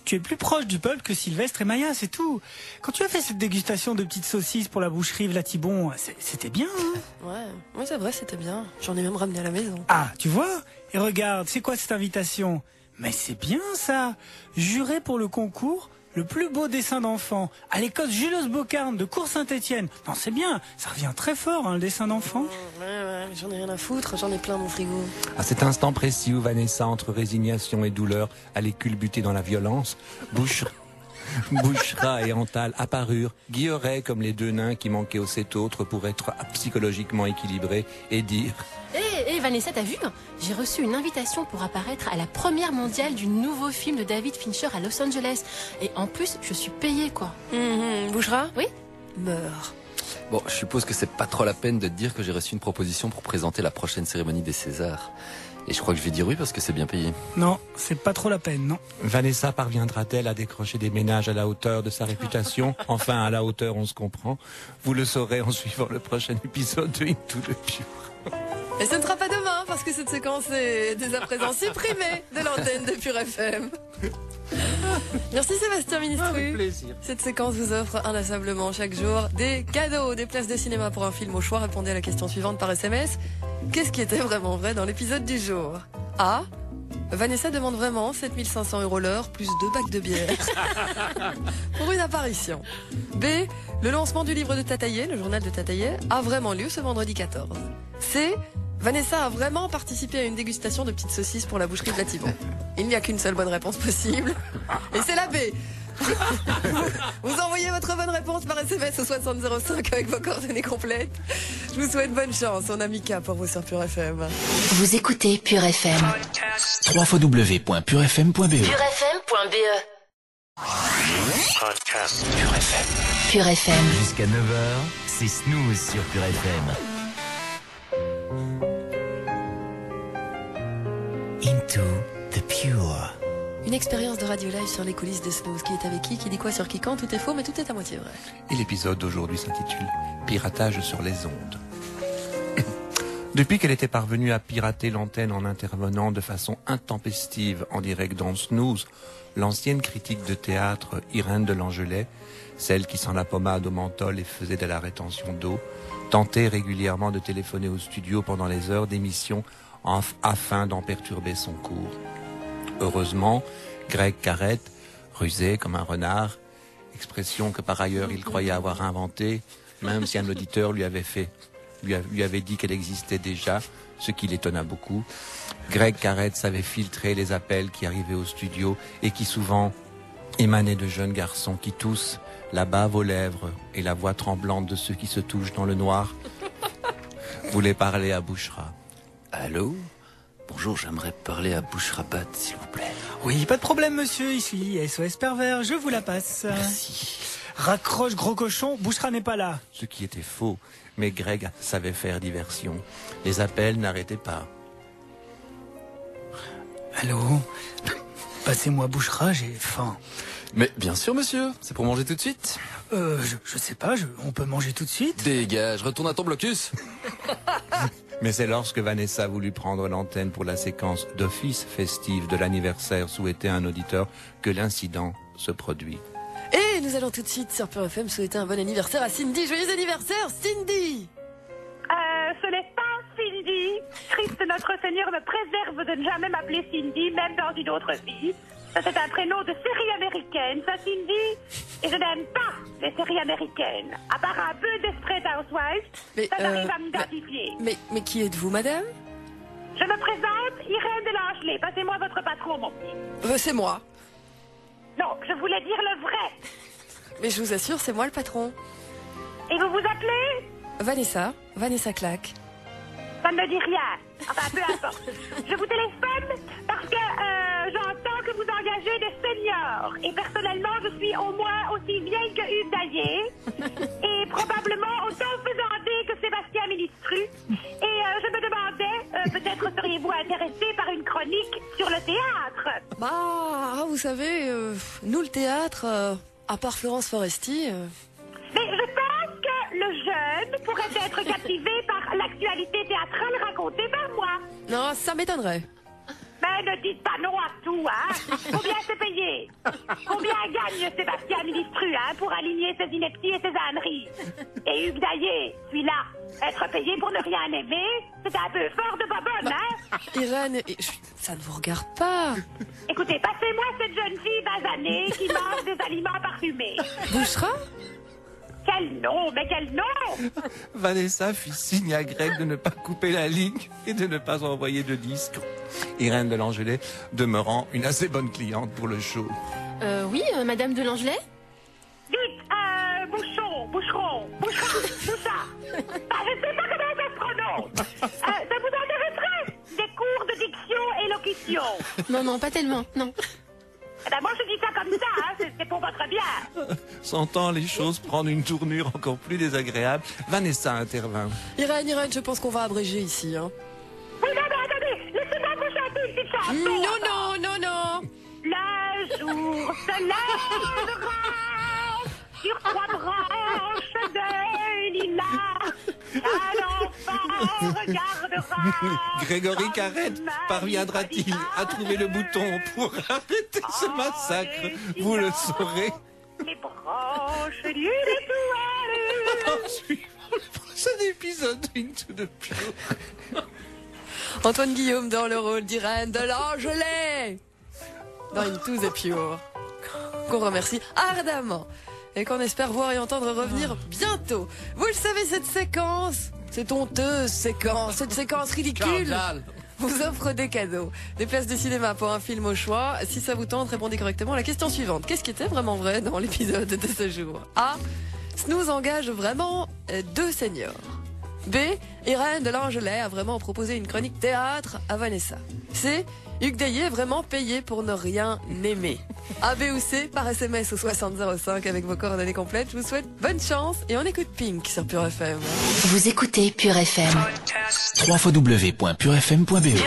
Tu es plus proche du peuple que Sylvestre et Maya, c'est tout. Quand tu as fait cette dégustation de petites saucisses pour la boucherie Vlatibon, c'était bien, hein? Ouais, c'est vrai, c'était bien. J'en ai même ramené à la maison. Ah, tu vois? Et regarde, c'est quoi cette invitation? Mais c'est bien ça. Juré pour le concours le plus beau dessin d'enfant à l'école Julius Bocarne de Cours-Saint-Étienne. Non, c'est bien, ça revient très fort, hein, le dessin d'enfant. Ouais, j'en ai rien à foutre, j'en ai plein mon frigo. À cet instant précis où Vanessa, entre résignation et douleur, allait culbuter dans la violence, Bouchra et Antal apparurent, guillerets comme les 2 nains qui manquaient aux 7 autres pour être psychologiquement équilibrés et dire... Hé, Vanessa, t'as vu? J'ai reçu une invitation pour apparaître à la première mondiale du nouveau film de David Fincher à Los Angeles. Et en plus, je suis payée, quoi. Bouchra? Oui? Meurs. Bon, je suppose que c'est pas trop la peine de te dire que j'ai reçu une proposition pour présenter la prochaine cérémonie des Césars. Et je crois que je vais dire oui parce que c'est bien payé. Non, c'est pas trop la peine, non. Vanessa parviendra-t-elle à décrocher des ménages à la hauteur de sa réputation? Enfin, à la hauteur, on se comprend. Vous le saurez en suivant le prochain épisode de Into the Pure. Et ce ne sera pas demain, parce que cette séquence est dès à présent supprimée de l'antenne de Pure FM. Merci Sébastien Ministru. Avec plaisir. Cette séquence vous offre inlassablement chaque jour des cadeaux, des places de cinéma pour un film au choix. Répondez à la question suivante par SMS. Qu'est-ce qui était vraiment vrai dans l'épisode du jour? A. Vanessa demande vraiment 7500 € l'heure plus 2 bacs de bière pour une apparition. B. Le lancement du livre de Tataillé, le journal de Tataillé, a vraiment lieu ce vendredi 14. C. Vanessa a vraiment participé à une dégustation de petites saucisses pour la boucherie de Latibon. Il n'y a qu'une seule bonne réponse possible. Et c'est la B. Vous envoyez votre bonne réponse par SMS au 6005 avec vos coordonnées complètes. Je vous souhaite bonne chance. On a Mika pour vous sur Pure FM. Vous écoutez Pure FM. www.purefm.be purefm.be Pure FM. Pure FM. Jusqu'à 9h, c'est Snooze sur Pure FM. Into the Pure. Une expérience de radio live sur les coulisses de Snooze. Qui est avec qui dit quoi sur qui quand? Tout est faux, mais tout est à moitié vrai. Et l'épisode d'aujourd'hui s'intitule Piratage sur les ondes. Depuis qu'elle était parvenue à pirater l'antenne en intervenant de façon intempestive en direct dans Snooze, l'ancienne critique de théâtre Irène de Langelet, celle qui sent la pommade au menthol et faisait de la rétention d'eau, tentait régulièrement de téléphoner au studio pendant les heures d'émission afin d'en perturber son cours. Heureusement, Greg Carrette, rusé comme un renard, expression que par ailleurs il croyait avoir inventée, même si un auditeur lui avait dit qu'elle existait déjà, ce qui l'étonna beaucoup. Greg Carrette savait filtrer les appels qui arrivaient au studio et qui souvent émanaient de jeunes garçons qui tous, la bave aux lèvres et la voix tremblante de ceux qui se touchent dans le noir, voulaient parler à Bouchra. Allô? Bonjour, j'aimerais parler à Bouchrabat, s'il vous plaît. Oui, pas de problème, monsieur. Ici, SOS Pervers, je vous la passe. Merci. Raccroche, gros cochon, Bouchra n'est pas là. Ce qui était faux, mais Greg savait faire diversion. Les appels n'arrêtaient pas. Allô? Passez-moi Bouchra, j'ai faim. Mais bien sûr, monsieur, c'est pour manger tout de suite. Je sais pas, on peut manger tout de suite? Dégage, retourne à ton blocus. Mais c'est lorsque Vanessa voulut prendre l'antenne pour la séquence d'office festive de l'anniversaire souhaité à un auditeur que l'incident se produit. Et nous allons tout de suite sur Pure FM souhaiter un bon anniversaire à Cindy. Joyeux anniversaire, Cindy! Ce n'est pas Cindy. Christ notre Seigneur me préserve de ne jamais m'appeler Cindy, même dans une autre vie. Ça, c'est un prénom de série américaine, ça, Cindy. Et je n'aime pas les séries américaines. À part un peu Desperate Housewives, ça n'arrive à m'identifier. Mais qui êtes-vous, madame? Je me présente, Irène de Langelet. Passez-moi votre patron, mon petit. C'est moi. Non, je voulais dire le vrai. Mais je vous assure, c'est moi le patron. Et vous vous appelez? Vanessa Clack. Ça ne me dit rien. Enfin, peu importe. Je vous téléphone parce que j'entends que vous engagez des seniors. Et personnellement, je suis au moins aussi vieille que Hugues Dallier. Et probablement autant faisandée que Sébastien Ministru. Et je me demandais, peut-être seriez-vous intéressé par une chronique sur le théâtre? Bah, vous savez, nous le théâtre, à part Florence Foresti... Mais je pense que le jeune pourrait être captivé par l'actualité théâtrale racontée par moi. Non, ça m'étonnerait. Mais ne dites pas non à tout, hein. Combien c'est payé? Combien gagne Sébastien Ministru, hein, pour aligner ses inepties et ses âneries? Et Hugues Dallier, celui-là, être payé pour ne rien aimer, c'est un peu fort de babonne, hein. Irène, ça ne vous regarde pas. Écoutez, passez-moi cette jeune fille basanée qui mange des aliments parfumés. Bouchra? Quel nom, mais quel nom! Vanessa fit signe à Greg de ne pas couper la ligne et de ne pas envoyer de disque. Irène de Langelet demeurant une assez bonne cliente pour le show. Oui, madame de Langelet? Dites, Bouchra. Je sais pas comment ça se prononce. Ça vous intéresserait? Des cours de diction et locution? Non, pas tellement, non. Eh ben moi je dis ça comme ça, hein, c'est pour votre bien. Sentant les choses prendre une tournure encore plus désagréable, Vanessa intervint. Irène, je pense qu'on va abréger ici. Hein. Oui, non, mais attendez, laissez-moi chanson. Non, non, non, non. Le jour se lèvera sur 3 branches de lilas. Un enfant regardera. Grégory Carrette parviendra-t-il à trouver le bouton pour arrêter ce massacre? Vous le saurez. Les branches d'une étoile. Ensuite, le prochain épisode d'Into the Pure. Antoine Guillaume dans le rôle d'Irène de l'Angelet dans Into the Pure, qu'on remercie ardemment et qu'on espère voir et entendre revenir bientôt. Vous le savez, cette séquence, cette honteuse séquence, cette séquence ridicule vous offre des cadeaux, des places de cinéma pour un film au choix. Si ça vous tente, répondez correctement à la question suivante. Qu'est-ce qui était vraiment vrai dans l'épisode de ce jour? A. Snooze engage vraiment 2 seniors. B. Irène de l'Angelet a vraiment proposé une chronique théâtre à Vanessa. C. Hugues Daillet est vraiment payé pour ne rien aimer. A, B ou C, par SMS au 6005 avec vos coordonnées complètes. Je vous souhaite bonne chance et on écoute Pink sur Pure FM. Vous écoutez Pure FM. www.purefm.be purefm.be.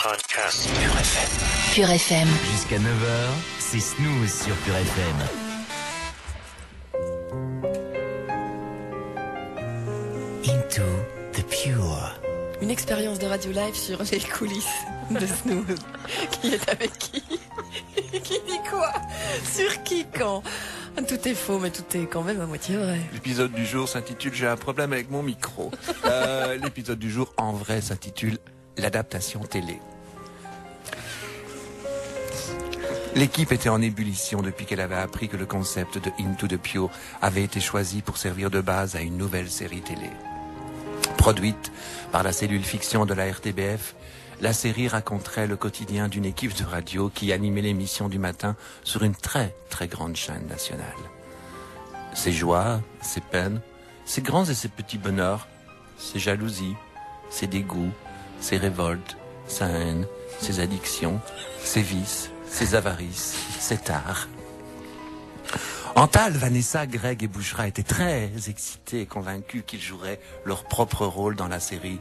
Podcast Pure FM. Pure FM. Jusqu'à 9h, c'est Snooze sur Pure FM. Into the Pure. Une expérience de radio live sur les coulisses de Snooze. Qui est avec qui? Qui dit quoi? Sur qui, quand? Tout est faux, mais tout est quand même à moitié vrai. L'épisode du jour s'intitule J'ai un problème avec mon micro. L'épisode du jour, en vrai, s'intitule L'adaptation télé. L'équipe était en ébullition depuis qu'elle avait appris que le concept de Into the Pure avait été choisi pour servir de base à une nouvelle série télé. Produite par la cellule fiction de la RTBF, la série raconterait le quotidien d'une équipe de radio qui animait l'émission du matin sur une très très grande chaîne nationale. Ses joies, ses peines, ses grands et ses petits bonheurs, ses jalousies, ses dégoûts, ses révoltes, sa haine, ses addictions, ses vices, ses avarices, ses tares. Antal, Vanessa, Greg et Bouchra étaient très excités et convaincus qu'ils joueraient leur propre rôle dans la série.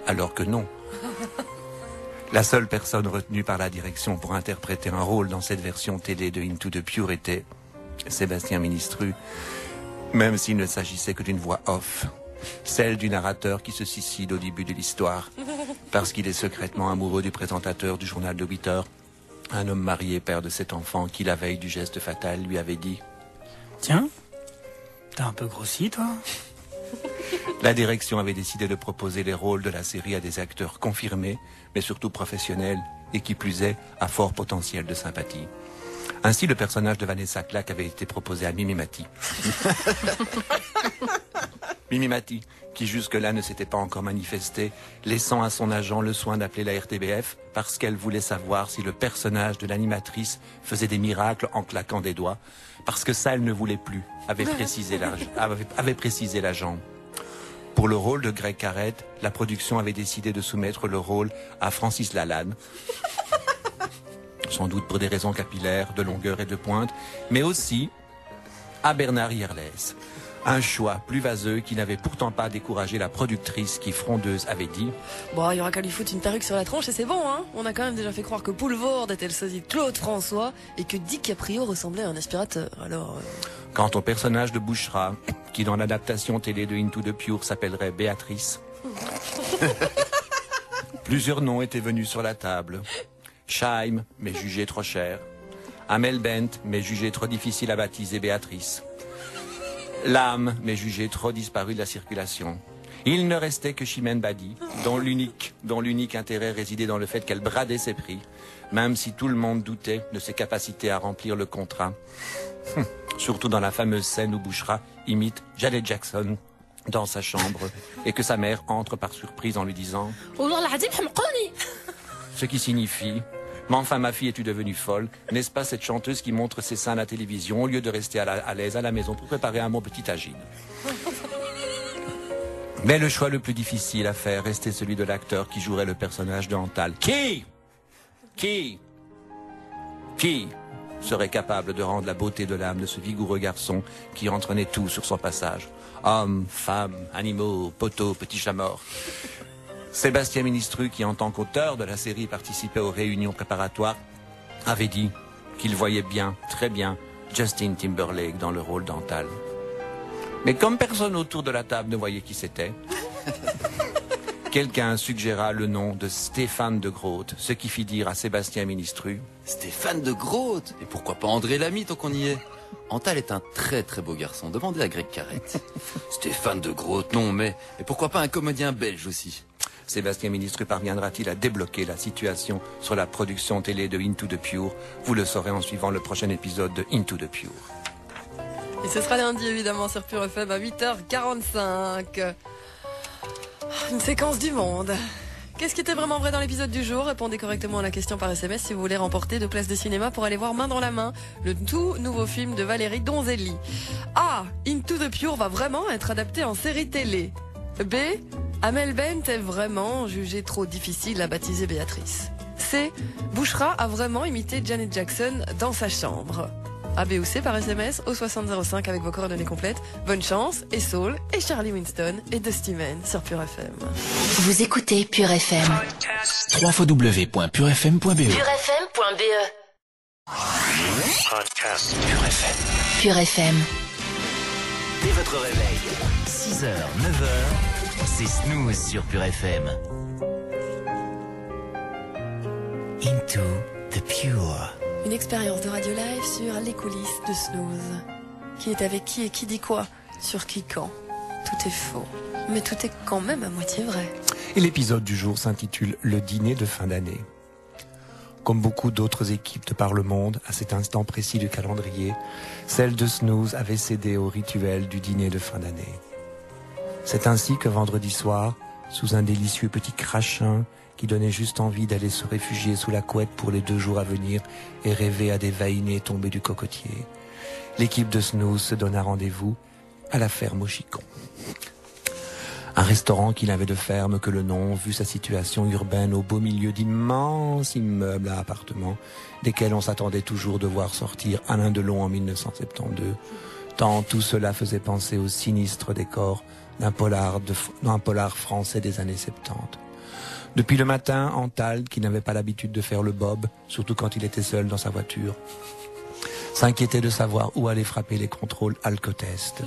Alors que non. La seule personne retenue par la direction pour interpréter un rôle dans cette version télé de Into the Pure était Sébastien Ministru, même s'il ne s'agissait que d'une voix off, celle du narrateur qui se suicide au début de l'histoire, parce qu'il est secrètement amoureux du présentateur du journal de 8 heures, un homme marié, père de 7 enfants, qui la veille du geste fatal lui avait dit « Tiens, t'as un peu grossi, toi ?» La direction avait décidé de proposer les rôles de la série à des acteurs confirmés, mais surtout professionnels, et qui plus est, à fort potentiel de sympathie. Ainsi, le personnage de Vanessa Clack avait été proposé à Mimi Mati. Mimi Mati, qui jusque-là ne s'était pas encore manifestée, laissant à son agent le soin d'appeler la RTBF parce qu'elle voulait savoir si le personnage de l'animatrice faisait des miracles en claquant des doigts, parce que ça, elle ne voulait plus, avait précisé l'agent. Pour le rôle de Greg Carrette, la production avait décidé de soumettre le rôle à Francis Lalanne, sans doute pour des raisons capillaires, de longueur et de pointe, mais aussi à Bernard Hierlès. Un choix plus vaseux qui n'avait pourtant pas découragé la productrice qui, frondeuse, avait dit « Bon, il y aura qu'à lui foutre une perruque sur la tronche et c'est bon, hein. On a quand même déjà fait croire que Poulvord était le sosie de Claude François et que DiCaprio ressemblait à un aspirateur, alors... Quant au personnage de Bouchra, qui dans l'adaptation télé de Into the Pure s'appellerait Béatrice, plusieurs noms étaient venus sur la table. Scheim, mais jugé trop cher. Amel Bent, mais jugé trop difficile à baptiser Béatrice. L'âme, mais jugé trop disparu de la circulation. Il ne restait que Chimène Badi, dont l'unique intérêt résidait dans le fait qu'elle bradait ses prix, même si tout le monde doutait de ses capacités à remplir le contrat. Surtout dans la fameuse scène où Bouchra imite Janet Jackson dans sa chambre et que sa mère entre par surprise en lui disant ce qui signifie « Mais enfin ma fille, es-tu devenue folle? N'est-ce pas cette chanteuse qui montre ses seins à la télévision au lieu de rester à l'aise à la maison pour préparer un bon petit tagine ?» Mais le choix le plus difficile à faire restait celui de l'acteur qui jouerait le personnage de Antal. Qui serait capable de rendre la beauté de l'âme de ce vigoureux garçon qui entraînait tout sur son passage? Hommes, femmes, animaux, poteaux, petits chats morts. Sébastien Ministru, qui en tant qu'auteur de la série participait aux réunions préparatoires, avait dit qu'il voyait bien, très bien, Justin Timberlake dans le rôle d'Antal. Mais comme personne autour de la table ne voyait qui c'était, quelqu'un suggéra le nom de Stéphane de Groot, ce qui fit dire à Sébastien Ministru: Stéphane de Groot. Et pourquoi pas André Lamy tant qu'on y est? Antal est un très très beau garçon. Demandez à Greg Carrette. Stéphane de Groot, non mais... Et pourquoi pas un comédien belge aussi? Sébastien Ministru parviendra-t-il à débloquer la situation sur la production télé de Into the Pure? Vous le saurez en suivant le prochain épisode de Into the Pure. Et ce sera lundi évidemment sur Pure FM à 8h45. Une séquence du monde. Qu'est-ce qui était vraiment vrai dans l'épisode du jour? Répondez correctement à la question par SMS si vous voulez remporter 2 places de cinéma pour aller voir Main dans la main, le tout nouveau film de Valérie Donzelli. A. Into the Pure va vraiment être adapté en série télé. B. Amel Bent est vraiment jugée trop difficile à baptiser Béatrice. C. Bouchra a vraiment imité Janet Jackson dans sa chambre. A, B ou C par SMS au 6005 avec vos coordonnées complètes. Bonne chance, et Saul, et Charlie Winston, et Dusty Man sur Pure FM. Vous écoutez Pure FM. www.purefm.be. purefm.be. Podcast. Pure FM. Pure FM. Dès votre réveil, 6h, 9h, c'est Snooze sur Pure FM. Into the Pure. Une expérience de radio live sur les coulisses de Snooze. Qui est avec qui et qui dit quoi? Sur qui quand? Tout est faux. Mais tout est quand même à moitié vrai. Et l'épisode du jour s'intitule Le dîner de fin d'année. Comme beaucoup d'autres équipes de par le monde, à cet instant précis du calendrier, celle de Snooze avait cédé au rituel du dîner de fin d'année. C'est ainsi que vendredi soir, sous un délicieux petit crachin qui donnait juste envie d'aller se réfugier sous la couette pour les 2 jours à venir et rêver à des vainés tombés du cocotier, l'équipe de Snooze se donna rendez-vous à la ferme au Chicon. Un restaurant qui n'avait de ferme que le nom, vu sa situation urbaine au beau milieu d'immenses immeubles à appartements, desquels on s'attendait toujours de voir sortir Alain Delon en 1972, tant tout cela faisait penser au sinistre décor d'un polar français des années 70. Depuis le matin, Antal, qui n'avait pas l'habitude de faire le bob, surtout quand il était seul dans sa voiture, s'inquiétait de savoir où allaient frapper les contrôles alcotest.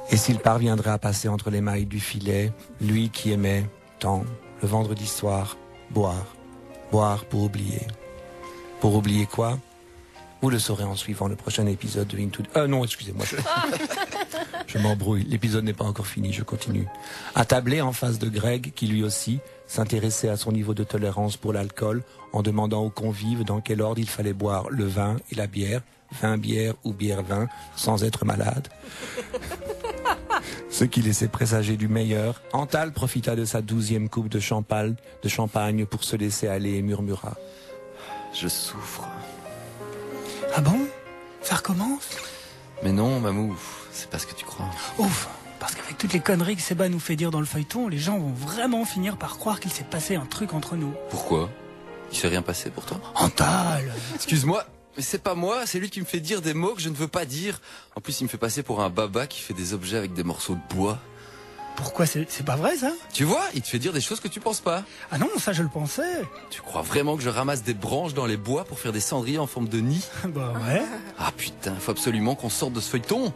Et s'il parviendrait à passer entre les mailles du filet, lui qui aimait tant, le vendredi soir, boire pour oublier. Pour oublier quoi? Vous le saurez en suivant le prochain épisode de Into... non, excusez-moi, je m'embrouille. L'épisode n'est pas encore fini, je continue. Attablé en face de Greg, qui lui aussi s'intéressait à son niveau de tolérance pour l'alcool, en demandant aux convives dans quel ordre il fallait boire le vin et la bière, vin bière ou bière vin, sans être malade. Ce qui laissait présager du meilleur, Antal profita de sa 12e coupe de champagne pour se laisser aller et murmura: Je souffre. Ah bon? Ça recommence? Mais non, Mamou, c'est pas ce que tu crois. Ouf, parce qu'avec toutes les conneries que Seba nous fait dire dans le feuilleton, les gens vont vraiment finir par croire qu'il s'est passé un truc entre nous. Pourquoi? Il s'est rien passé pour toi? Antal! Excuse-moi, mais c'est pas moi, c'est lui qui me fait dire des mots que je ne veux pas dire. En plus, il me fait passer pour un baba qui fait des objets avec des morceaux de bois. Pourquoi? C'est pas vrai, ça? Tu vois, il te fait dire des choses que tu penses pas. Ah non, ça je le pensais. Tu crois vraiment que je ramasse des branches dans les bois pour faire des cendriers en forme de nid? Bah ouais. Ah putain, faut absolument qu'on sorte de ce feuilleton.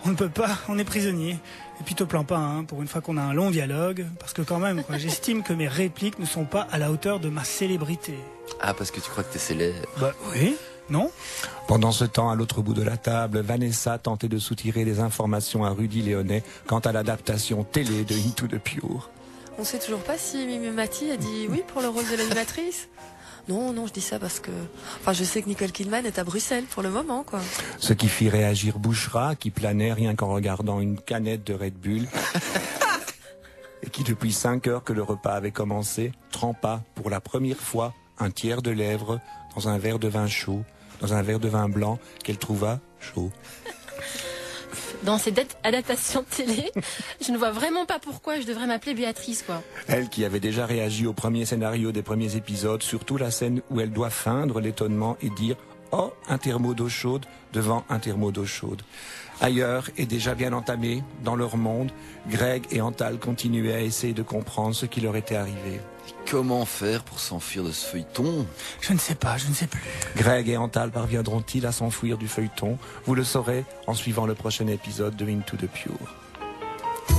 On ne peut pas, on est prisonnier. Et puis te plains pas, hein, pour une fois qu'on a un long dialogue, parce que quand même, quoi, j'estime que mes répliques ne sont pas à la hauteur de ma célébrité. Ah, parce que tu crois que t'es célèbre? Bah oui, non? Pendant ce temps, à l'autre bout de la table, Vanessa tentait de soutirer des informations à Rudy Léonet quant à l'adaptation télé de Into the Pure. On sait toujours pas si Mimi Mati a dit oui pour le rôle de l'animatrice. Non, je dis ça parce que... Enfin, je sais que Nicole Kidman est à Bruxelles pour le moment, quoi. Ce qui fit réagir Bouchra, qui planait rien qu'en regardant une canette de Red Bull, et qui, depuis 5 heures que le repas avait commencé, trempa pour la première fois un tiers de lèvres dans un verre de vin chaud, dans un verre de vin blanc qu'elle trouva chaud. Dans cette adaptation télé, je ne vois vraiment pas pourquoi je devrais m'appeler Béatrice, quoi. Elle qui avait déjà réagi au premier scénario des premiers épisodes, surtout la scène où elle doit feindre l'étonnement et dire « Oh, un thermo d'eau chaude devant un thermo d'eau chaude. Ailleurs, et déjà bien entamés, dans leur monde, Greg et Antal continuaient à essayer de comprendre ce qui leur était arrivé. Comment faire pour s'enfuir de ce feuilleton? Je ne sais pas, je ne sais plus. Greg et Antal parviendront-ils à s'enfuir du feuilleton? Vous le saurez en suivant le prochain épisode de Into the Pure.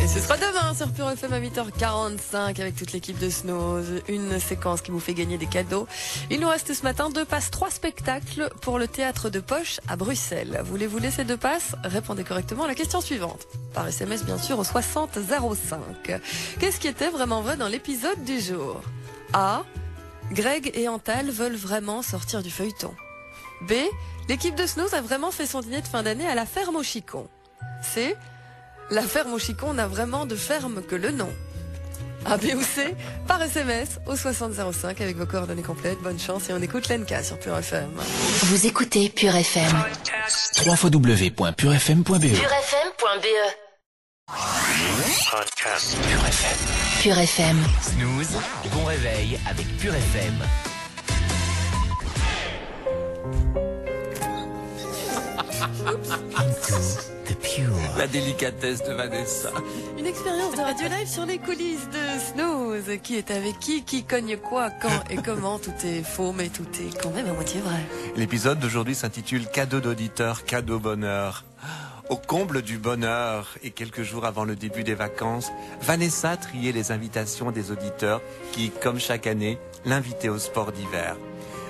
Et ce sera demain sur Pure FM à 8h45 avec toute l'équipe de Snooze. Une séquence qui vous fait gagner des cadeaux. Il nous reste ce matin 2 passes, 3 spectacles pour le théâtre de Poche à Bruxelles. Voulez-vous laisser 2 passes? Répondez correctement à la question suivante. Par SMS bien sûr au 6005. Qu'est-ce qui était vraiment vrai dans l'épisode du jour? A. Greg et Antal veulent vraiment sortir du feuilleton. B. L'équipe de Snooze a vraiment fait son dîner de fin d'année à la ferme au Chicon. C. La ferme au Chicon n'a vraiment de ferme que le nom. A, B ou C, par SMS au 6005 avec vos coordonnées complètes. Bonne chance et on écoute Lenka sur Pure FM. Vous écoutez Pure FM. www.purefm.be purefm.be. Podcast Pure FM. Pure FM. Snooze, bon réveil avec Pure FM. Into the Pure. La délicatesse de Vanessa. Une expérience de radio live sur les coulisses de Snooze. Qui est avec qui cogne quoi, quand et comment. Tout est faux mais tout est quand même à moitié vrai. L'épisode d'aujourd'hui s'intitule Cadeau d'auditeur, cadeau bonheur. Au comble du bonheur et quelques jours avant le début des vacances, Vanessa triait les invitations des auditeurs qui, comme chaque année, l'invitaient au sport d'hiver.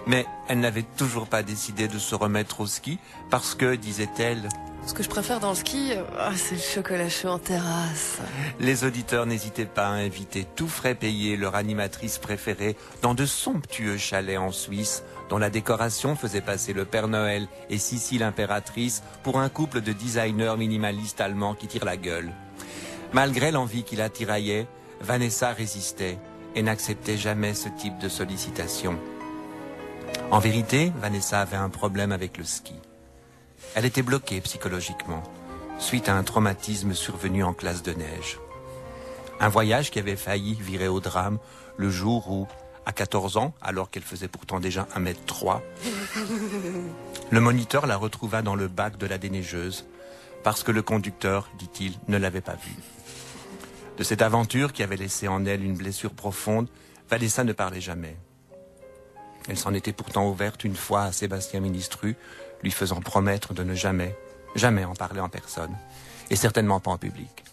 Mais elle n'avait toujours pas décidé de se remettre au ski parce que, disait-elle, ce que je préfère dans le ski, c'est le chocolat chaud en terrasse. Les auditeurs n'hésitaient pas à inviter tout frais payé leur animatrice préférée dans de somptueux chalets en Suisse, dont la décoration faisait passer le Père Noël et Sissi l'impératrice pour un couple de designers minimalistes allemands qui tirent la gueule. Malgré l'envie qui la tiraillait, Vanessa résistait et n'acceptait jamais ce type de sollicitation. En vérité, Vanessa avait un problème avec le ski. Elle était bloquée psychologiquement, suite à un traumatisme survenu en classe de neige. Un voyage qui avait failli virer au drame le jour où, à 14 ans, alors qu'elle faisait pourtant déjà 1m3, le moniteur la retrouva dans le bac de la déneigeuse, parce que le conducteur, dit-il, ne l'avait pas vue. De cette aventure qui avait laissé en elle une blessure profonde, Vanessa ne parlait jamais. Elle s'en était pourtant ouverte une fois à Sébastien Ministru, lui faisant promettre de ne jamais en parler en personne, et certainement pas en public.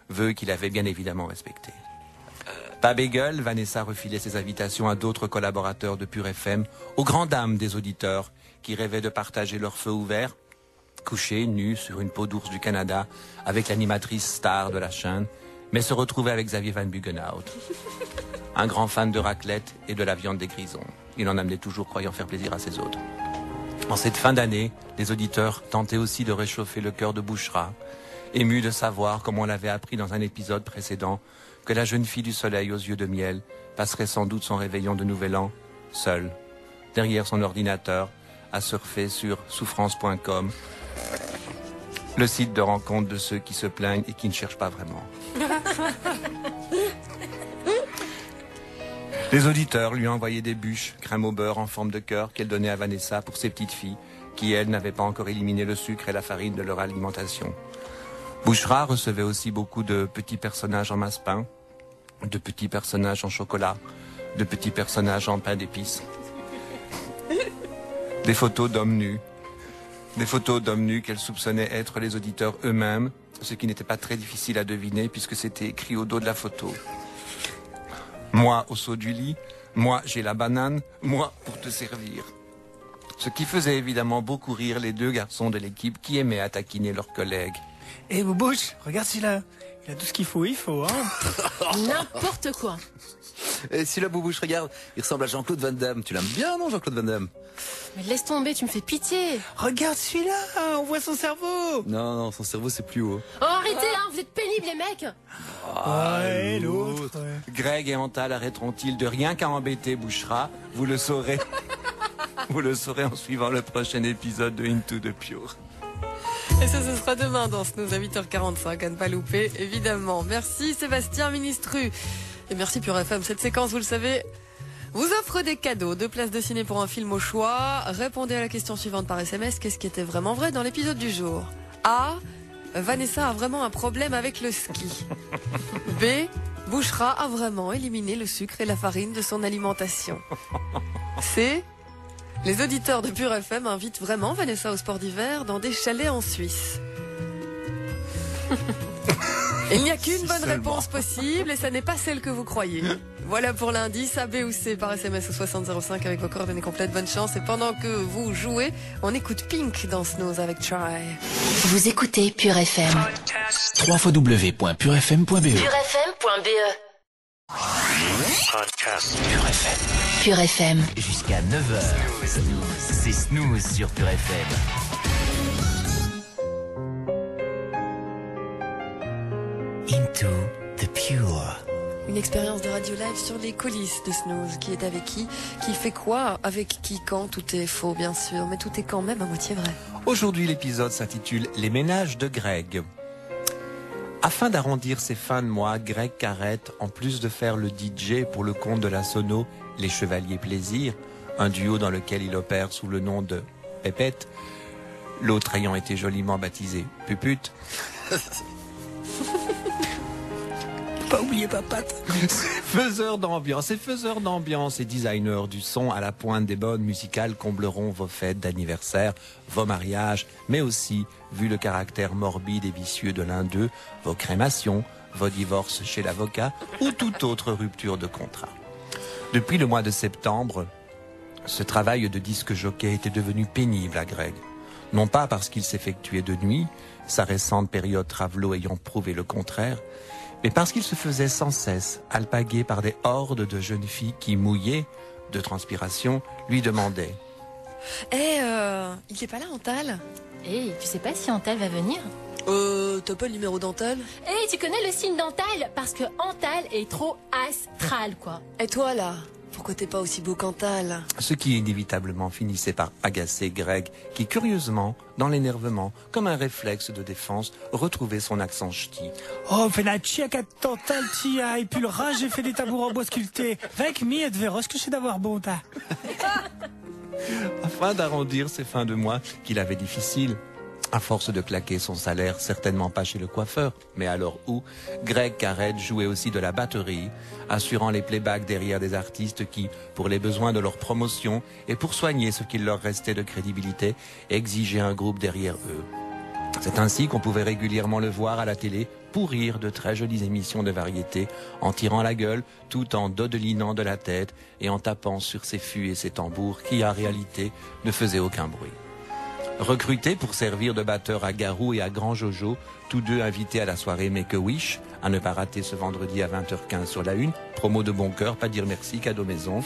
Vœu qu'il avait bien évidemment respecté. Pas bégueule, Vanessa refilait ses invitations à d'autres collaborateurs de Pure FM, aux grandes dames des auditeurs qui rêvaient de partager leur feu ouvert, couchés, nus sur une peau d'ours du Canada, avec l'animatrice star de la chaîne, mais se retrouvaient avec Xavier Van Bugenhout, un grand fan de raclette et de la viande des grisons. Il en amenait toujours croyant faire plaisir à ses autres. En cette fin d'année, les auditeurs tentaient aussi de réchauffer le cœur de Bouchra, ému de savoir, comme on l'avait appris dans un épisode précédent, que la jeune fille du soleil aux yeux de miel passerait sans doute son réveillon de Nouvel An, seule, derrière son ordinateur, à surfer sur souffrance.com, le site de rencontre de ceux qui se plaignent et qui ne cherchent pas vraiment. Les auditeurs lui envoyaient des bûches, crème au beurre en forme de cœur qu'elle donnait à Vanessa pour ses petites filles, qui, elles, n'avaient pas encore éliminé le sucre et la farine de leur alimentation. Bouchra recevait aussi beaucoup de petits personnages en masse-pain, de petits personnages en chocolat, de petits personnages en pain d'épices. Des photos d'hommes nus. Des photos d'hommes nus qu'elle soupçonnait être les auditeurs eux-mêmes, ce qui n'était pas très difficile à deviner puisque c'était écrit au dos de la photo. Moi au saut du lit, moi j'ai la banane, moi pour te servir. Ce qui faisait évidemment beaucoup rire les 2 garçons de l'équipe qui aimaient à taquiner leurs collègues. Eh Boubouche, regarde celui-là. Il a tout ce qu'il faut, hein. N'importe quoi. Et si la Boubouche, regarde, il ressemble à Jean-Claude Van Damme. Tu l'aimes bien, non, Jean-Claude Van Damme? Mais laisse tomber, tu me fais pitié. Regarde celui-là, on voit son cerveau. Non, son cerveau c'est plus haut. Oh, arrêtez, hein, vous êtes pénibles, les mecs. Ouais, l'autre. Ouais. Greg et Antal arrêteront-ils de rien qu'à embêter Bouchra? Vous le saurez. Vous le saurez en suivant le prochain épisode de Into the Pure. Et ça, ce sera demain dans Snooze à 8h45, à ne pas louper, évidemment. Merci Sébastien Ministru. Et merci Pure FM. Cette séquence, vous le savez, vous offre des cadeaux, 2 places de ciné pour un film au choix. Répondez à la question suivante par SMS. Qu'est-ce qui était vraiment vrai dans l'épisode du jour? A. Vanessa a vraiment un problème avec le ski. B. Bouchra a vraiment éliminé le sucre et la farine de son alimentation. C. Les auditeurs de Pure FM invitent vraiment Vanessa au sport d'hiver dans des chalets en Suisse. Il n'y a qu'une bonne réponse possible et ça n'est pas celle que vous croyez. Voilà pour l'indice, A, B ou C par SMS au 6005 avec vos coordonnées complètes. Bonne chance. Et pendant que vous jouez, on écoute Pink dans Snooze avec Try. Vous écoutez Pure FM. www.purefm.be. purefm.be. Podcast. Pure FM. Pure FM. Jusqu'à 9h. C'est Snooze sur Pure FM. Into the Pure. Une expérience de radio live sur les coulisses de Snooze. Qui est avec qui fait quoi? Avec qui? Quand? Tout est faux, bien sûr, mais tout est quand même à moitié vrai. Aujourd'hui, l'épisode s'intitule Les ménages de Greg. Afin d'arrondir ses fins de mois, Greg Carrette, en plus de faire le DJ pour le compte de la sono Les Chevaliers Plaisir, un duo dans lequel il opère sous le nom de Pépette, l'autre ayant été joliment baptisé Pupute. Pas oublier Papate. Faiseurs d'ambiance et designers du son à la pointe des bonnes musicales combleront vos fêtes d'anniversaire, vos mariages, mais aussi, vu le caractère morbide et vicieux de l'un d'eux, vos crémations, vos divorces chez l'avocat ou toute autre rupture de contrat. Depuis le mois de septembre, ce travail de disque jockey était devenu pénible à Greg. Non pas parce qu'il s'effectuait de nuit, sa récente période travelot ayant prouvé le contraire, mais parce qu'il se faisait sans cesse alpaguer par des hordes de jeunes filles qui, mouillées de transpiration, lui demandaient « il est pas là, Antal? Tu sais pas si Antal va venir? T'as pas le numéro d'Antal? Tu connais le signe d'Antal? Parce que Antal est trop astral, quoi. Et toi, là? Pourquoi t'es pas aussi beau qu'Antal? » Ce qui inévitablement finissait par agacer Greg, qui curieusement, dans l'énervement, comme un réflexe de défense, retrouvait son accent ch'ti. Oh, fais la chia qu'à Antal, tia, et puis le rat, j'ai fait des tabours en bois sculptés. Avec mi et de véros que je sais d'avoir bon, ta. Afin d'arrondir ses fins de mois qu'il avait difficiles, à force de claquer son salaire, certainement pas chez le coiffeur, mais alors où, Greg Carrette jouait aussi de la batterie, assurant les playbacks derrière des artistes qui, pour les besoins de leur promotion et pour soigner ce qu'il leur restait de crédibilité, exigeaient un groupe derrière eux. C'est ainsi qu'on pouvait régulièrement le voir à la télé pourrir de très jolies émissions de variété, en tirant la gueule, tout en dodelinant de la tête et en tapant sur ses fûts et ses tambours qui, en réalité, ne faisaient aucun bruit. Recruté pour servir de batteur à Garou et à Grand Jojo, tous deux invités à la soirée Make-A-Wish, à ne pas rater ce vendredi à 20h15 sur la Une, promo de bon cœur, pas dire merci, cadeau maison.